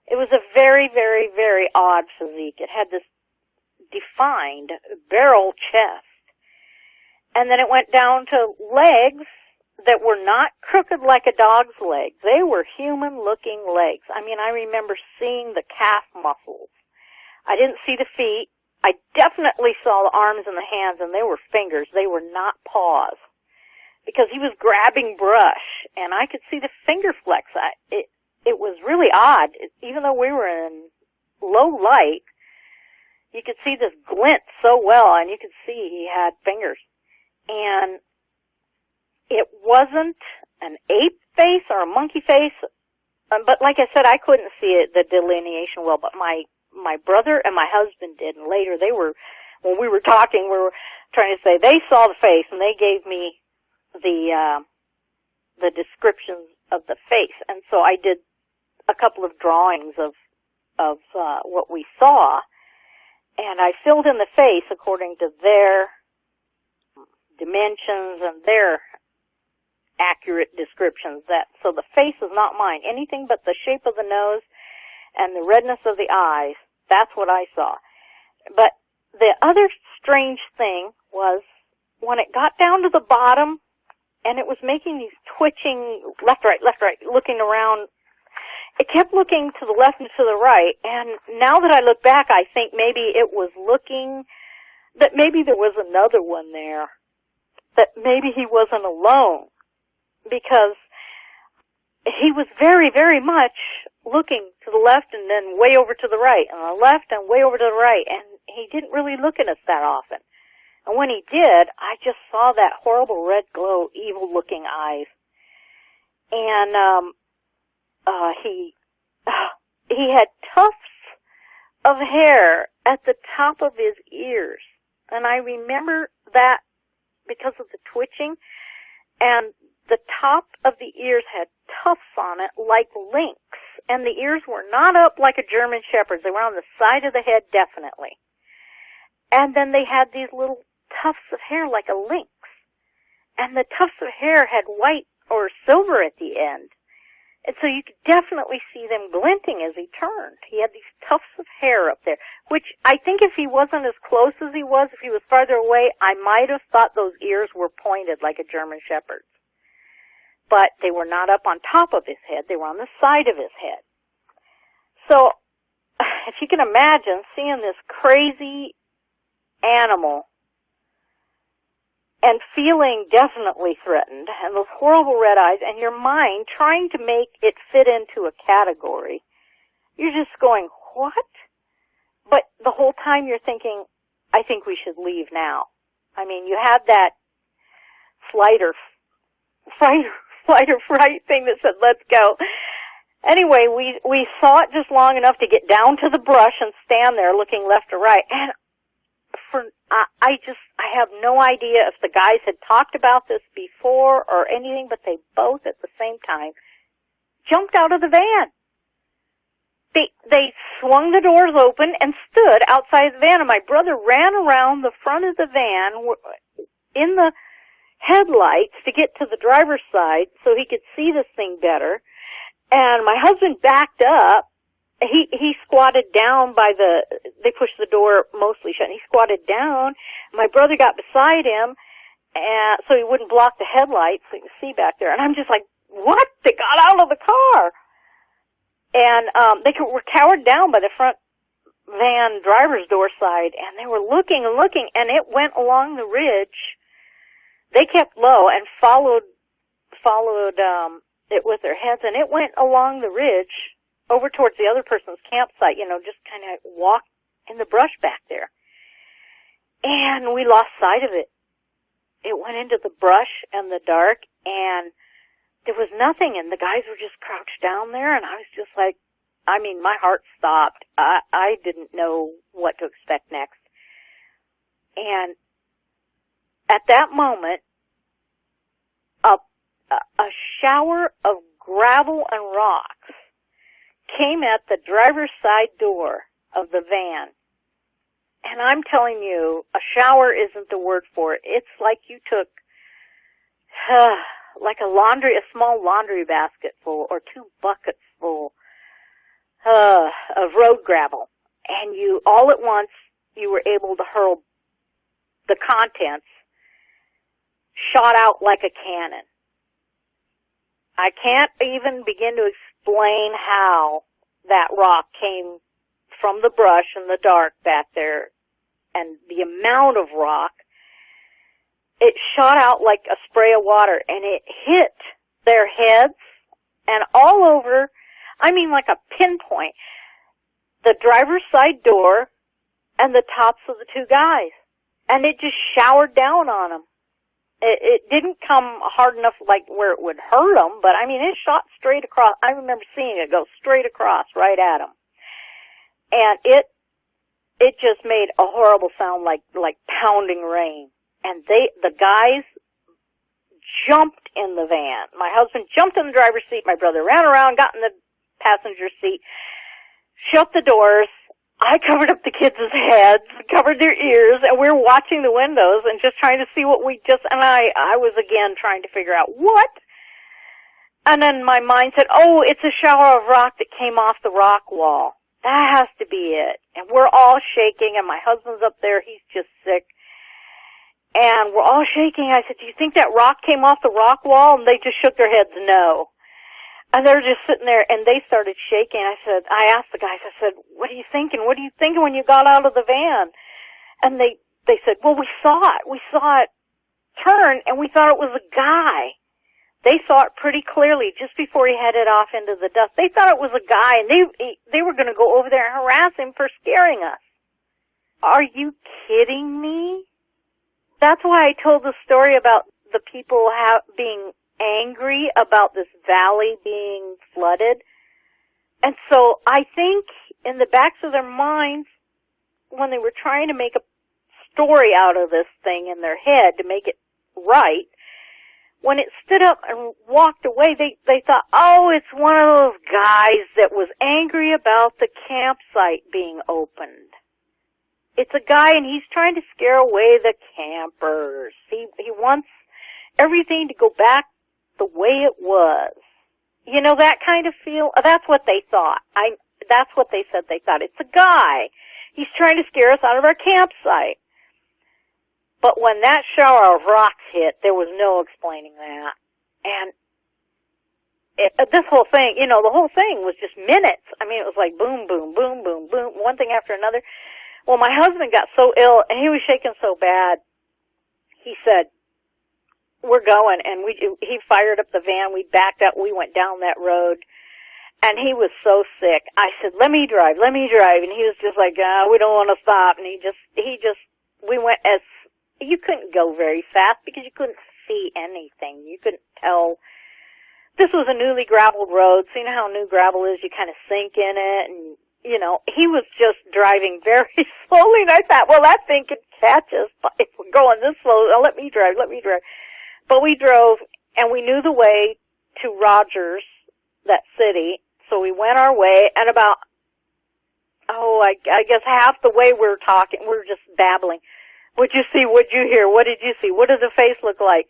It was a very, very, very odd physique. It had this defined barrel chest. And then it went down to legs that were not crooked like a dog's legs. They were human-looking legs. I remember seeing the calf muscles. I didn't see the feet. I definitely saw the arms and the hands, and they were fingers. They were not paws. Because he was grabbing brush, and I could see the finger flecks. It was really odd. Even though we were in low light, you could see this glint so well, and you could see he had fingers. And it wasn't an ape face or a monkey face, but like I said, I couldn't see the delineation well, but my brother and my husband did, and later when we were talking, we were trying to say they saw the face, and they gave me the descriptions of the face. And so I did a couple of drawings of what we saw, and I filled in the face according to their dimensions and their accurate descriptions. So the face is not mine. Anything but the shape of the nose and the redness of the eyes, that's what I saw. But the other strange thing was when it got down to the bottom and it was making these twitching left, right, looking around, it kept looking to the left and to the right. And now that I look back, I think maybe it was looking that maybe there was another one there, that maybe he wasn't alone, because he was very, very much looking to the left and then way over to the right, and the left and way over to the right, and he didn't really look at us that often. And when he did, I just saw that horrible red glow, evil-looking eyes. And he had tufts of hair at the top of his ears. And I remember that because of the twitching, and the top of the ears had tufts on it like lynx, and the ears were not up like a German shepherd's. They were on the side of the head, definitely. And then they had these little tufts of hair like a lynx, and the tufts of hair had white or silver at the end. And so you could definitely see them glinting as he turned. He had these tufts of hair up there, which I think if he wasn't as close as he was, if he was farther away, I might have thought those ears were pointed like a German shepherd's. But they were not up on top of his head. They were on the side of his head. So if you can imagine seeing this crazy animal and feeling definitely threatened, and those horrible red eyes, and your mind trying to make it fit into a category, You're just going, what? But the whole time you're thinking, I think we should leave now. I mean, you had that flight or fright thing that said, let's go. Anyway, we saw it just long enough to get down to the brush and stand there looking left or right. And I have no idea if the guys had talked about this before or anything, but they both at the same time jumped out of the van. They swung the doors open and stood outside the van, and my brother ran around the front of the van in the headlights to get to the driver's side so he could see this thing better. And my husband backed up. He squatted down they pushed the door mostly shut, and he squatted down. My brother got beside him, and so he wouldn't block the headlights so he could see back there. And I'm just like, what? They got out of the car. And they were cowered down by the front van driver's door side, and they were looking and looking, and it went along the ridge. They kept low and followed it with their heads, and it went along the ridge over towards the other person's campsite, just kind of walked in the brush back there. And we lost sight of it. It went into the brush and the dark, and there was nothing, and the guys were just crouched down there, and I was just like, my heart stopped. I didn't know what to expect next. And at that moment, a shower of gravel and rocks came at the driver's side door of the van. And I'm telling you, a shower isn't the word for it. It's like you took like a small laundry basket full or 2 buckets full of road gravel. And all at once, you were able to hurl the contents, shot out like a cannon. I can't even begin to explain how that rock came from the brush in the dark back there, and the amount of rock. It shot out like a spray of water, and it hit their heads and all over, like a pinpoint, the driver's side door and the tops of the 2 guys. And it just showered down on them. It didn't come hard enough like where it would hurt them, but it shot straight across. I remember seeing it go straight across right at them. And it just made a horrible sound like pounding rain. And the guys jumped in the van. My husband jumped in the driver's seat. My brother ran around, got in the passenger seat, shut the doors. I covered up the kids' heads, covered their ears, and we were watching the windows and just trying to see what I was again trying to figure out what. And then my mind said, oh, it's a shower of rock that came off the rock wall. That has to be it. And we're all shaking, and my husband's up there. He's just sick. And we're all shaking. I said, do you think that rock came off the rock wall? And they just shook their heads, no. And they were just sitting there, and they started shaking. I asked the guys, I said, what are you thinking? What are you thinking when you got out of the van? And they said, well, we saw it turn, and we thought it was a guy. They saw it pretty clearly just before he headed off into the dust. They thought it was a guy, and they were going to go over there and harass him for scaring us. Are you kidding me? That's why I told the story about the people being angry about this valley being flooded. And so I think in the backs of their minds, when they were trying to make a story out of this thing in their head to make it right, when it stood up and walked away, they thought, oh, it's one of those guys that was angry about the campsite being opened. It's a guy, and he's trying to scare away the campers. He wants everything to go back the way it was. That kind of feel. That's what they thought. That's what they said they thought. It's a guy. He's trying to scare us out of our campsite. But when that shower of rocks hit, there was no explaining that. And this whole thing, the whole thing was just minutes. It was like boom, boom, boom, boom, boom, one thing after another. Well, my husband got so ill, and he was shaking so bad, he said, we're going, and he fired up the van, we backed up, we went down that road, And he was so sick. I said, let me drive. And he was just like, we don't want to stop. And we went you couldn't go very fast because you couldn't see anything. You couldn't tell. This was a newly gravelled road. So you know how new gravel is? You kind of sink in it. And, he was just driving very slowly. And I thought, well, that thing could catch us if we're going this slow. Let me drive. But we drove, and we knew the way to Rogers, that city. So we went our way, and about, I guess half the way we were talking, we were just babbling. What'd you see? What'd you hear? What did you see? What does the face look like?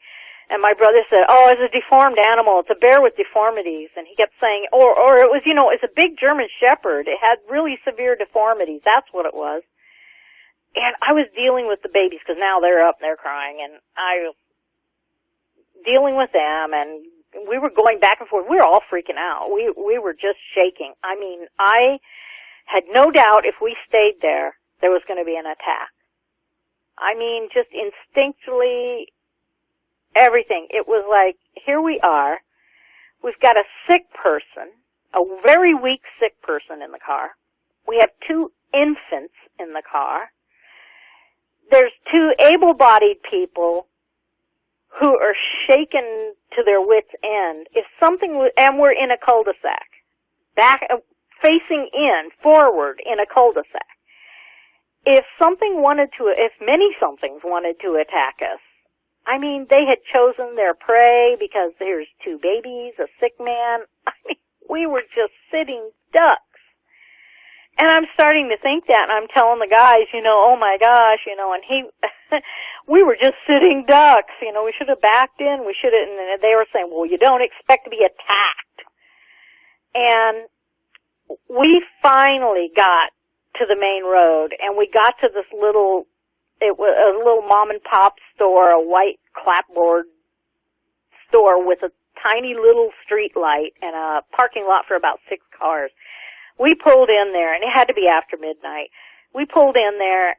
And my brother said, it's a deformed animal. It's a bear with deformities. And he kept saying, or it was, it's a big German Shepherd. It had really severe deformities. That's what it was. And I was dealing with the babies, because now they're up and they're crying, and I was dealing with them, and we were going back and forth. We were all freaking out. We were just shaking. I mean, I had no doubt if we stayed there was going to be an attack. I mean, just instinctually, everything. It was like, here we are. We've got a sick person, a very weak sick person in the car. We have 2 infants in the car. There's 2 able-bodied people who are shaken to their wits' end. And we're in a cul-de-sac, facing forward in a cul-de-sac. If many somethings wanted to attack us, I mean, they had chosen their prey because there's 2 babies, a sick man. I mean, we were just sitting ducks. And I'm starting to think that, and I'm telling the guys, oh my gosh, and we were just sitting ducks, we should have backed in, and they were saying, well, you don't expect to be attacked. And we finally got to the main road, and we got to this it was a little mom and pop store, a white clapboard store with a tiny little street light and a parking lot for about 6 cars. We pulled in there, and it had to be after midnight. We pulled in there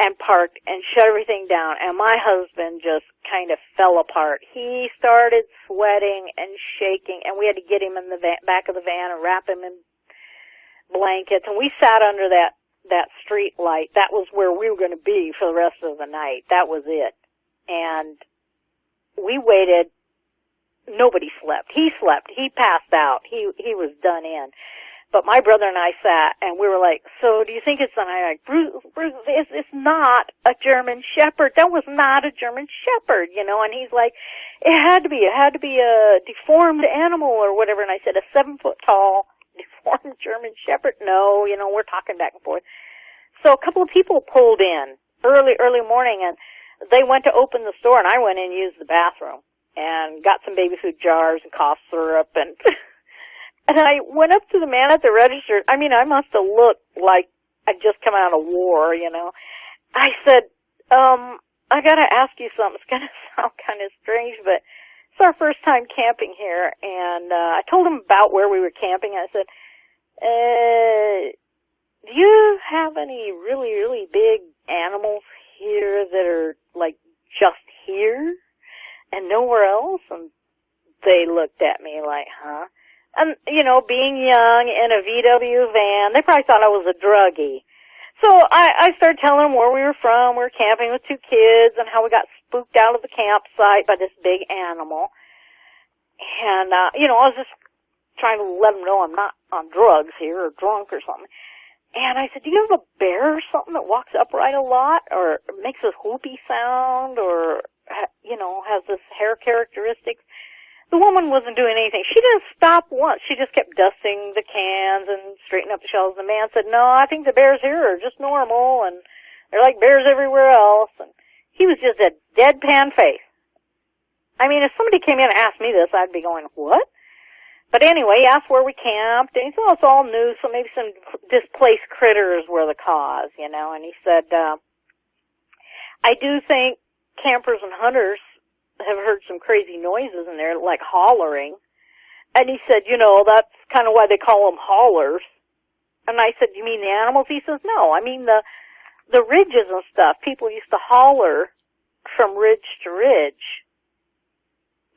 and parked and shut everything down, and my husband just kind of fell apart. He started sweating and shaking, and we had to get him in the back of the van and wrap him in blankets, and we sat under that street light. That was where we were going to be for the rest of the night. That was it. And we waited. Nobody slept. He slept. He passed out. He was done in. But my brother and I sat, and we were like, so do you think it's something? I'm like, Bruce, it's not a German Shepherd. That was not a German Shepherd, and he's like, it had to be a deformed animal or whatever. And I said, a 7-foot-tall deformed German Shepherd? No, we're talking back and forth. So a couple of people pulled in early morning, and they went to open the store, and I went in and used the bathroom and got some baby food jars and cough syrup, and and I went up to the man at the register. I mean, I must have looked like I'd just come out of war, I said, I gotta ask you something. It's gonna sound kind of strange, but it's our first time camping here, and I told him about where we were camping. I said, do you have any really, really big animals here that are, like, just here and nowhere else? And they looked at me like, huh? And, being young in a VW van, they probably thought I was a druggie. So I started telling them where we were from. We were camping with 2 kids and how we got spooked out of the campsite by this big animal. And, I was just trying to let them know I'm not on drugs here or drunk or something. And I said, do you have a bear or something that walks upright a lot or makes this whoopee sound or, has this hair characteristics? The woman wasn't doing anything. She didn't stop once. She just kept dusting the cans and straightening up the shelves. The man said, no, I think the bears here are just normal, and they're like bears everywhere else. And he was just a deadpan face. I mean, if somebody came in and asked me this, I'd be going, what? But anyway, he asked where we camped, and he said, it's all new, so maybe some displaced critters were the cause, And he said, I do think campers and hunters have heard some crazy noises in there, like hollering. And he said, that's kind of why they call them haulers. And I said, you mean the animals? He says, no, I mean the ridges and stuff. People used to holler from ridge to ridge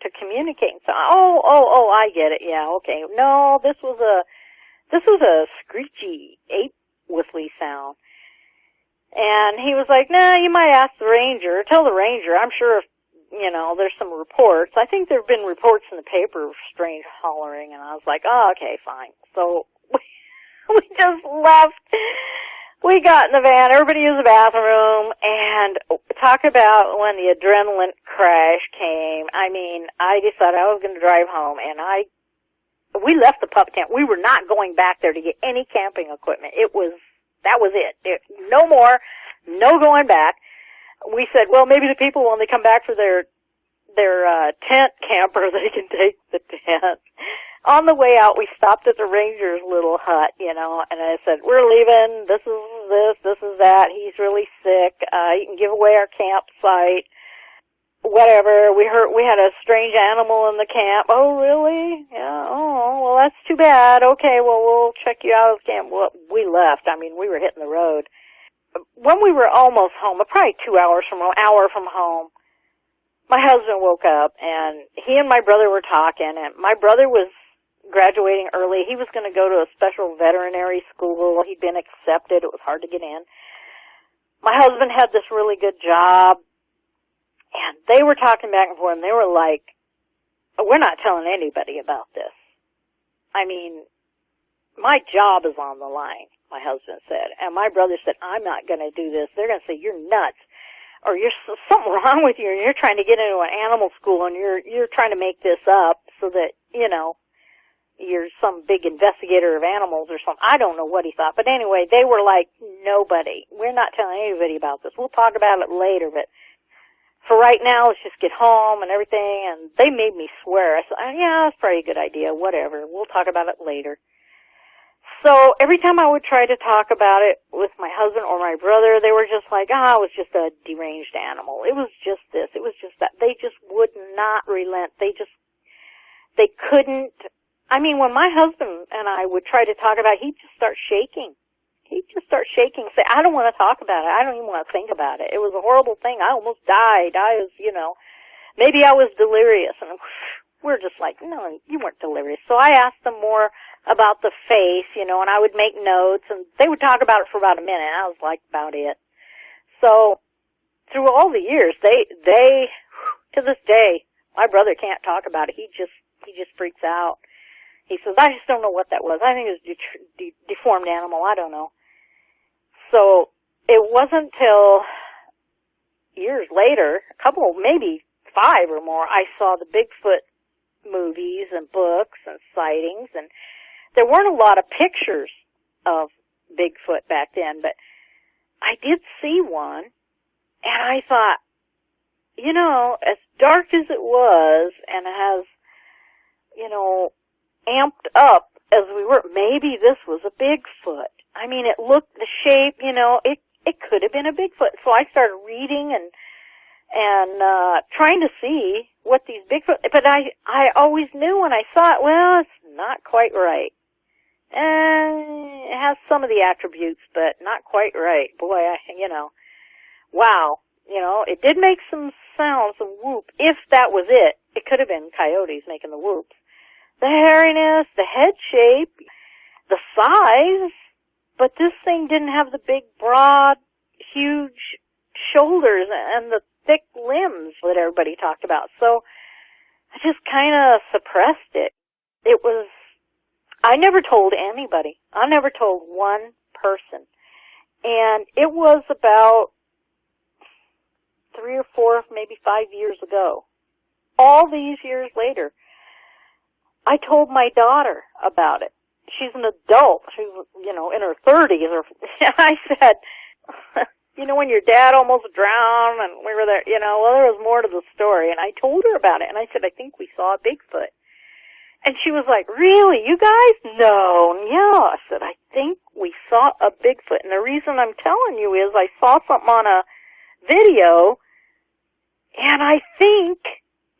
to communicate. And so, I get it. Yeah, okay. No, this was a screechy ape whistly sound. And he was like, nah, you might ask the ranger. Tell the ranger. I'm sure if, there's some reports. I think there have been reports in the paper of strange hollering. And I was like, oh, okay, fine. So we just left. We got in the van. Everybody used the bathroom. And talk about when the adrenaline crash came. I mean, I decided I was going to drive home. And we left the pup camp. We were not going back there to get any camping equipment. That was it. No more, no going back. We said, well, maybe the people, when they come back for their tent camper, they can take the tent. On the way out, we stopped at the ranger's little hut, and I said, we're leaving. This is that. He's really sick. You can give away our campsite. Whatever. We had a strange animal in the camp. Oh, really? Yeah. Oh, well, that's too bad. Okay, well, we'll check you out of the camp. Well, we left. I mean, we were hitting the road. When we were almost home, probably 2 hours from home, hour from home, my husband woke up, and he and my brother were talking, and my brother was graduating early. He was going to go to a special veterinary school. He'd been accepted. It was hard to get in. My husband had this really good job. And they were talking back and forth, and they were like, we're not telling anybody about this. I mean, my job is on the line, my husband said. And my brother said, I'm not going to do this. They're going to say, you're nuts. Or you're something wrong with you, and you're trying to get into an animal school, and you're trying to make this up so that, you're some big investigator of animals or something. I don't know what he thought. But anyway, they were like, nobody. We're not telling anybody about this. We'll talk about it later, but for right now, let's just get home and everything. And they made me swear. I said, yeah, that's probably a good idea. Whatever. We'll talk about it later. So every time I would try to talk about it with my husband or my brother, they were just like, it was just a deranged animal. It was just this. It was just that. They just would not relent. They couldn't. I mean, when my husband and I would try to talk about it, he'd just start shaking. He'd just start shaking, say, I don't want to talk about it. I don't even want to think about it. It was a horrible thing. I almost died. I was, maybe I was delirious. And we're just like, no, you weren't delirious. So I asked them more about the face, and I would make notes, and they would talk about it for about a minute. I was like, about it. So through all the years, they to this day, my brother can't talk about it. He just freaks out. He says, I just don't know what that was. I think it was a deformed animal. I don't know. So it wasn't till years later, a couple, maybe 5 or more, I saw the Bigfoot movies and books and sightings, and there weren't a lot of pictures of Bigfoot back then, but I did see one, and I thought, as dark as it was, and it has, amped up as we were, maybe this was a Bigfoot. I mean, it looked, the shape, it could have been a Bigfoot. So I started reading and trying to see what these Bigfoot, but I always knew when I saw it, well, it's not quite right. And it has some of the attributes, but not quite right. Boy, wow. It did make some sounds, some whoop. If that was it, it could have been coyotes making the whoops. The hairiness, the head shape, the size, but this thing didn't have the big, broad, huge shoulders and the thick limbs that everybody talked about. So I just kind of suppressed it. I never told anybody. I never told one person. And it was about 3 or 4, maybe 5 years ago. All these years later, I told my daughter about it. She's an adult. She's, in her 30s. And I said, when your dad almost drowned and we were there, well, there was more to the story. And I told her about it. And I said, I think we saw a Bigfoot. And she was like, really, you guys? No. Yeah. I said, I think we saw a Bigfoot. And the reason I'm telling you is I saw something on a video, and I think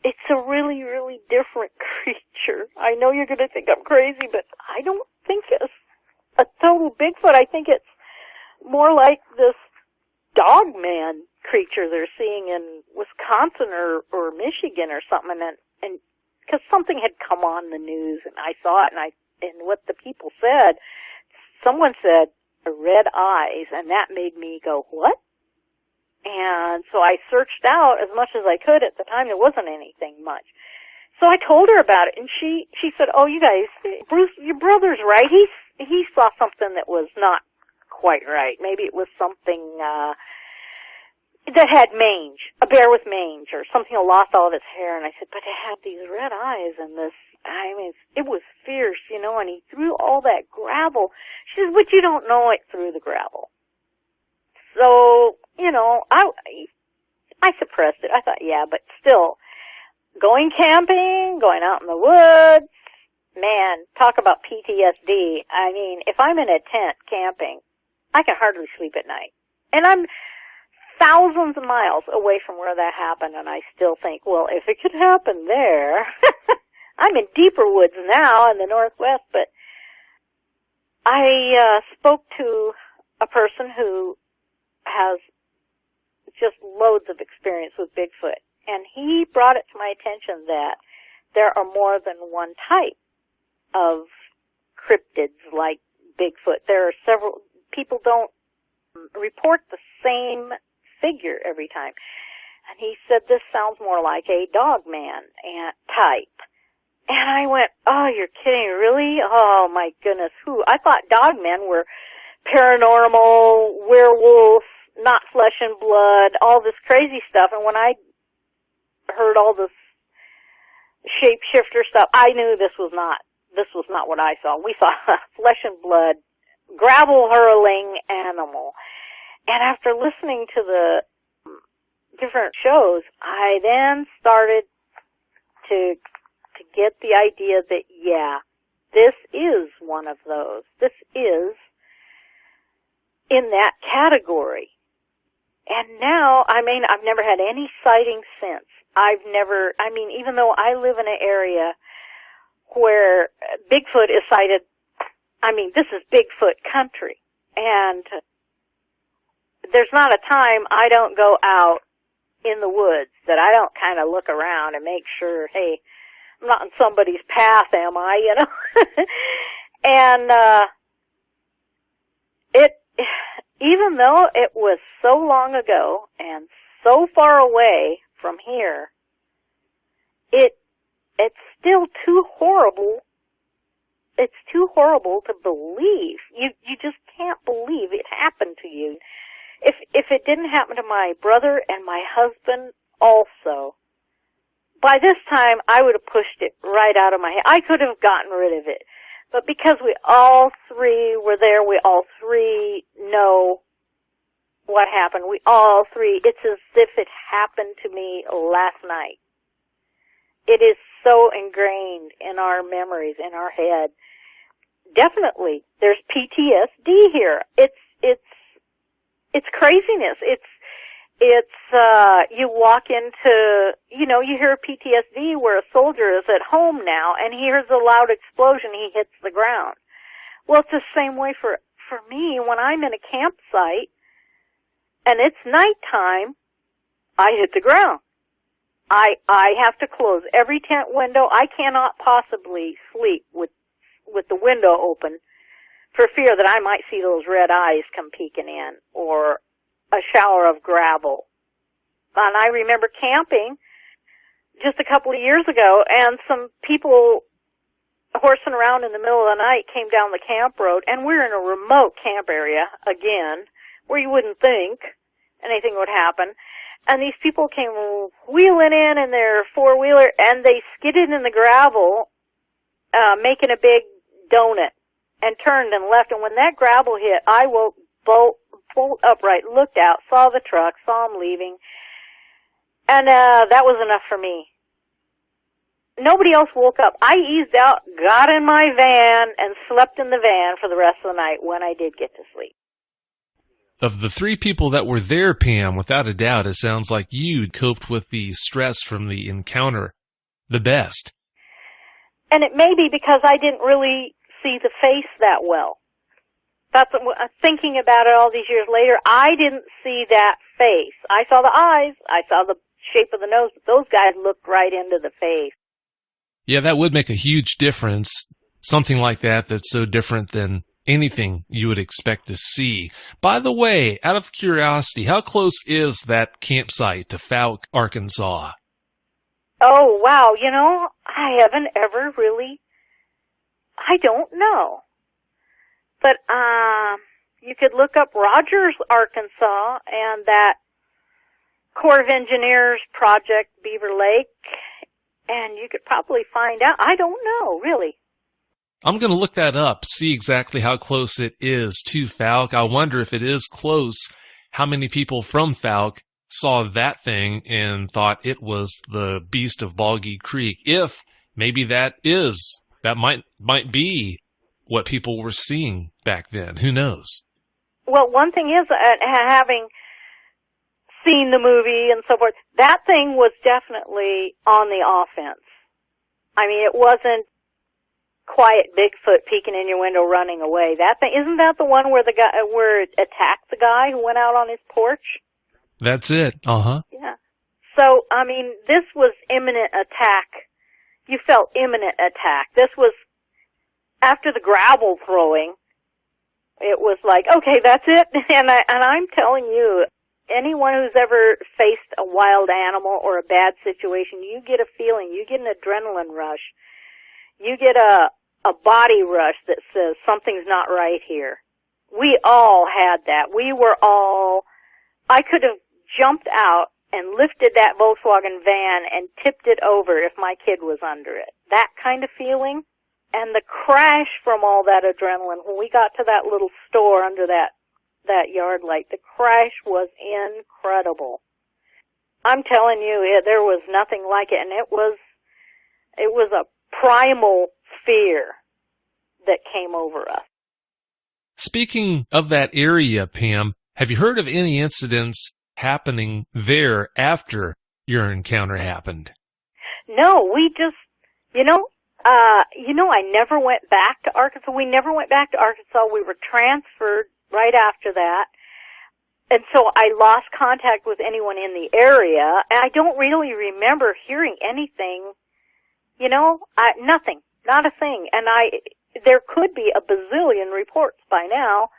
it's a really, really different creature. I know you're going to think I'm crazy, but I don't think it's a total Bigfoot. I think it's more like this Dogman creature they're seeing in Wisconsin or Michigan or something. And and because something had come on the news, and I saw it, and what the people said, someone said red eyes, and that made me go, what? And so I searched out as much as I could. At the time, there wasn't anything much. So I told her about it, and she said, oh, you guys, Bruce, your brother's right. He saw something that was not quite right. Maybe it was something that had mange, a bear with mange, or something that lost all of its hair. And I said, but it had these red eyes and this, I mean, it was fierce, you know, and he threw all that gravel. She said, but you don't know it threw the gravel. So, you know, I suppressed it. I thought, yeah, but still, going camping, going out in the woods, man, talk about PTSD. I mean, if I'm in a tent camping, I can hardly sleep at night. And I'm thousands of miles away from where that happened, and I still think, well, if it could happen there, I'm in deeper woods now in the Northwest, but I spoke to a person who has just loads of experience with Bigfoot, and he brought it to my attention that there are more than one type of cryptids like Bigfoot. There are several. People don't report the same figure every time. And he said, this sounds more like a Dogman type. And I went, oh, you're kidding, really? Oh, my goodness. I thought Dogmen were paranormal, werewolf, not flesh and blood, all this crazy stuff. And when I heard all this shapeshifter stuff, I knew this was not what I saw. We saw flesh and blood, gravel-hurling animal. And after listening to the different shows, I then started to get the idea that, yeah, this is one of those. This is in that category. And now, I mean, I've never had any sightings since. Even though I live in an area where Bigfoot is sighted, I mean, this is Bigfoot country. And there's not a time I don't go out in the woods that I don't kind of look around and make sure, hey, I'm not in somebody's path, am I, you know? And even though it was so long ago and so far away from here, it's still too horrible. It's too horrible to believe. You just can't believe it happened to you. If it didn't happen to my brother and my husband also, by this time I would have pushed it right out of my head. I could have gotten rid of it. But because we all three were there, we all three know what happened. We all three, it's as if it happened to me last night. It is so ingrained in our memories, in our head. Definitely, there's PTSD here. It's craziness. You walk into, you hear PTSD where a soldier is at home now and he hears a loud explosion, he hits the ground. Well, it's the same way for me when I'm in a campsite and it's nighttime, I hit the ground. I have to close every tent window. I cannot possibly sleep with the window open for fear that I might see those red eyes come peeking in or a shower of gravel. And I remember camping just a couple of years ago, and some people horsing around in the middle of the night came down the camp road, and we're in a remote camp area, again, where you wouldn't think anything would happen. And these people came wheeling in their four-wheeler, and they skidded in the gravel, making a big donut, and turned and left. And when that gravel hit, I woke bolt upright, looked out, saw the truck, saw them leaving, and that was enough for me. Nobody else woke up. I eased out, got in my van, and slept in the van for the rest of the night when I did get to sleep. Of the three people that were there, Pam, without a doubt, it sounds like you coped with the stress from the encounter the best. And it may be because I didn't really see the face that well. That's thinking about it all these years later. I didn't see that face. I saw the eyes. I saw the shape of the nose. But those guys looked right into the face. Yeah, that would make a huge difference. Something like that that's so different than anything you would expect to see. By the way, out of curiosity, how close is that campsite to Fouke, Arkansas? Oh, wow. I haven't ever really, I don't know. But you could look up Rogers, Arkansas, and that Corps of Engineers project, Beaver Lake, and you could probably find out. I don't know, really. I'm going to look that up, see exactly how close it is to Fouke. I wonder if it is close, how many people from Fouke saw that thing and thought it was the beast of Boggy Creek. If maybe that might be what people were seeing back then. Who knows? Well, one thing is, having seen the movie and so forth, that thing was definitely on the offense. I mean, it wasn't quiet Bigfoot peeking in your window running away. That thing, isn't that the one where it attacked the guy who went out on his porch? That's it. Uh-huh. Yeah. So, I mean, this was imminent attack. You felt imminent attack. This was, after the gravel throwing, it was like, okay, that's it. And I'm telling you, anyone who's ever faced a wild animal or a bad situation, you get a feeling, you get an adrenaline rush. You get a body rush that says something's not right here. We all had that. I could have jumped out and lifted that Volkswagen van and tipped it over if my kid was under it. That kind of feeling. And the crash from all that adrenaline, when we got to that little store under that yard light, the crash was incredible. I'm telling you, there was nothing like it, and it was a primal fear that came over us. Speaking of that area, Pam, have you heard of any incidents happening there after your encounter happened? No, we just, I never went back to Arkansas. We never went back to Arkansas. We were transferred right after that. And so I lost contact with anyone in the area. And I don't really remember hearing anything, nothing, not a thing. And there could be a bazillion reports by now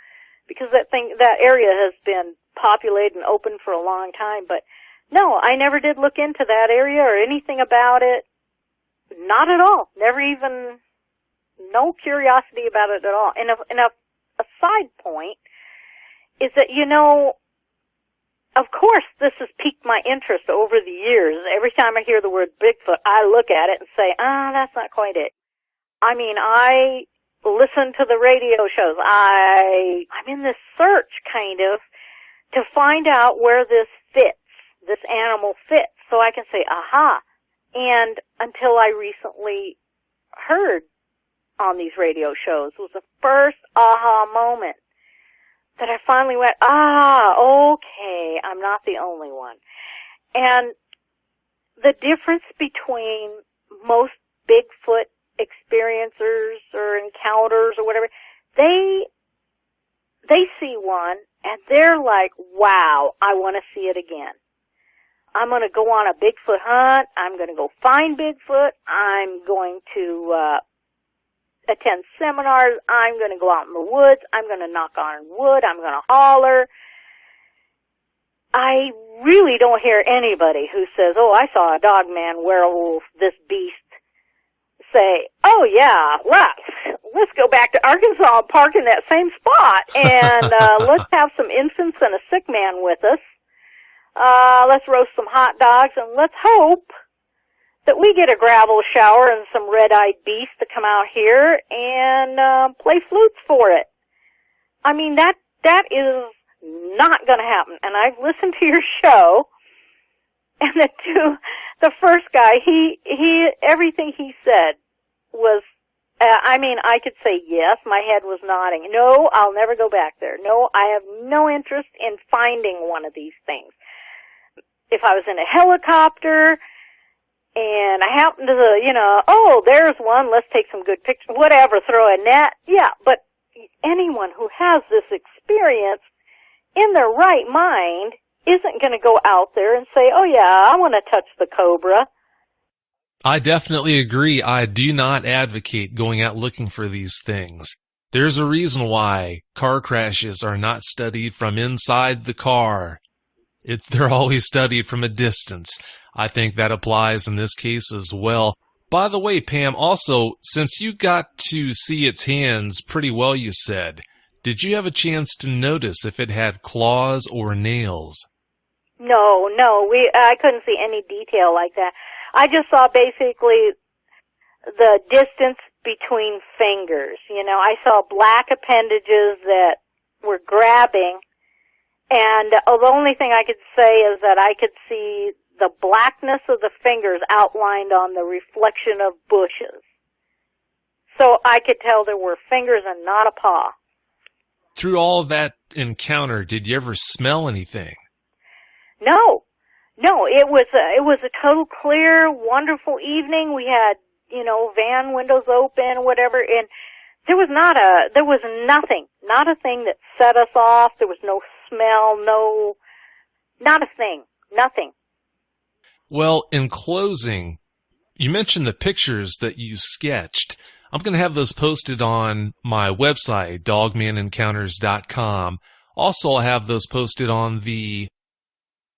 because that area has been populated and open for a long time. But no, I never did look into that area or anything about it. Not at all. Never even, no curiosity about it at all. And a side point is that, of course this has piqued my interest over the years. Every time I hear the word Bigfoot, I look at it and say, that's not quite it. I mean, I listen to the radio shows. I'm in this search kind of to find out where this animal fits, so I can say, aha. And until I recently heard on these radio shows was the first aha moment that I finally went, okay, I'm not the only one. And the difference between most Bigfoot experiencers or encounters or whatever, they see one and they're like, wow, I want to see it again. I'm going to go on a Bigfoot hunt. I'm going to go find Bigfoot. I'm going to attend seminars. I'm going to go out in the woods. I'm going to knock on wood. I'm going to holler. I really don't hear anybody who says, oh, I saw a Dogman, werewolf, this beast, say, oh, yeah, let's go back to Arkansas and park in that same spot, and let's have some infants and a sick man with us. Let's roast some hot dogs, and let's hope that we get a gravel shower and some red-eyed beasts to come out here and play flutes for it. I mean, that is not going to happen. And I've listened to your show, and the first guy, he everything he said was, I could say yes, my head was nodding. No, I'll never go back there. No, I have no interest in finding one of these things. If I was in a helicopter and I happen to, there's one, let's take some good pictures, whatever, throw a net. Yeah, but anyone who has this experience in their right mind isn't going to go out there and say, oh yeah, I want to touch the cobra. I definitely agree. I do not advocate going out looking for these things. There's a reason why car crashes are not studied from inside the car. They're always studied from a distance. I think that applies in this case as well. By the way, Pam, also, since you got to see its hands pretty well, you said, did you have a chance to notice if it had claws or nails? No, I couldn't see any detail like that. I just saw basically the distance between fingers. I saw black appendages that were grabbing, and the only thing I could say is that I could see the blackness of the fingers outlined on the reflection of bushes. So I could tell there were fingers and not a paw. Through all that encounter, did you ever smell anything? No, it was a total clear, wonderful evening. We had, van windows open, whatever, and there was nothing, not a thing that set us off. There was no smell, not a thing, nothing. Well, in closing, you mentioned the pictures that you sketched. I'm going to have those posted on my website, dogmanencounters.com. Also, I'll have those posted on the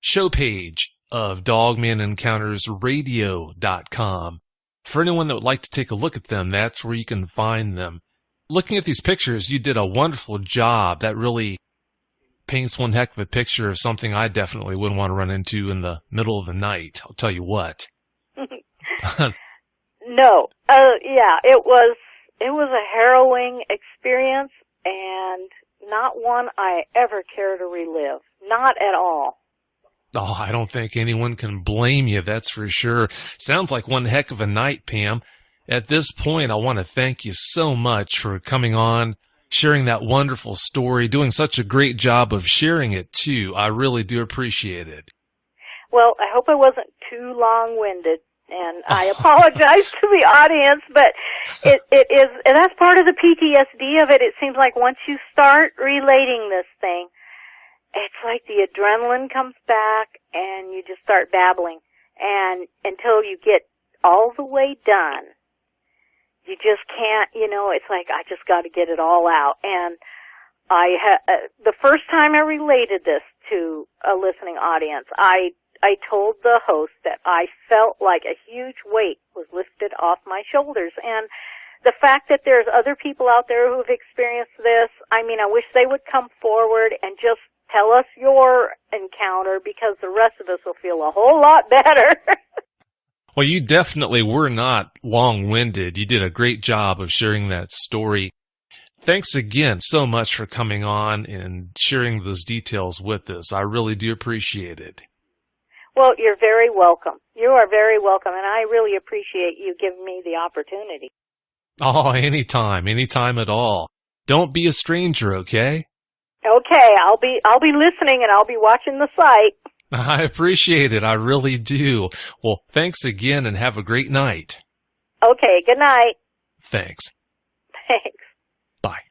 show page of dogmanencountersradio.com. For anyone that would like to take a look at them, that's where you can find them. Looking at these pictures, you did a wonderful job. That really paints one heck of a picture of something I definitely wouldn't want to run into in the middle of the night. I'll tell you what. No. Yeah, it was a harrowing experience, and not one I ever care to relive. Not at all. Oh, I don't think anyone can blame you, that's for sure. Sounds like one heck of a night, Pam. At this point, I want to thank you so much for coming on, sharing that wonderful story, doing such a great job of sharing it, too. I really do appreciate it. Well, I hope I wasn't too long-winded, and I apologize to the audience, but it is, and that's part of the PTSD of it. It seems like once you start relating this thing, it's like the adrenaline comes back and you just start babbling. And until you get all the way done, you just can't, it's like I just got to get it all out. And the first time I related this to a listening audience, I told the host that I felt like a huge weight was lifted off my shoulders. And the fact that there's other people out there who've experienced this, I wish they would come forward and just tell us your encounter, because the rest of us will feel a whole lot better. Well, you definitely were not long-winded. You did a great job of sharing that story. Thanks again so much for coming on and sharing those details with us. I really do appreciate it. Well, you're very welcome. You are very welcome, and I really appreciate you giving me the opportunity. Oh, anytime at all. Don't be a stranger, okay? Okay, I'll be listening, and I'll be watching the site. I appreciate it. I really do. Well, thanks again, and have a great night. Okay, good night. Thanks. Thanks. Bye.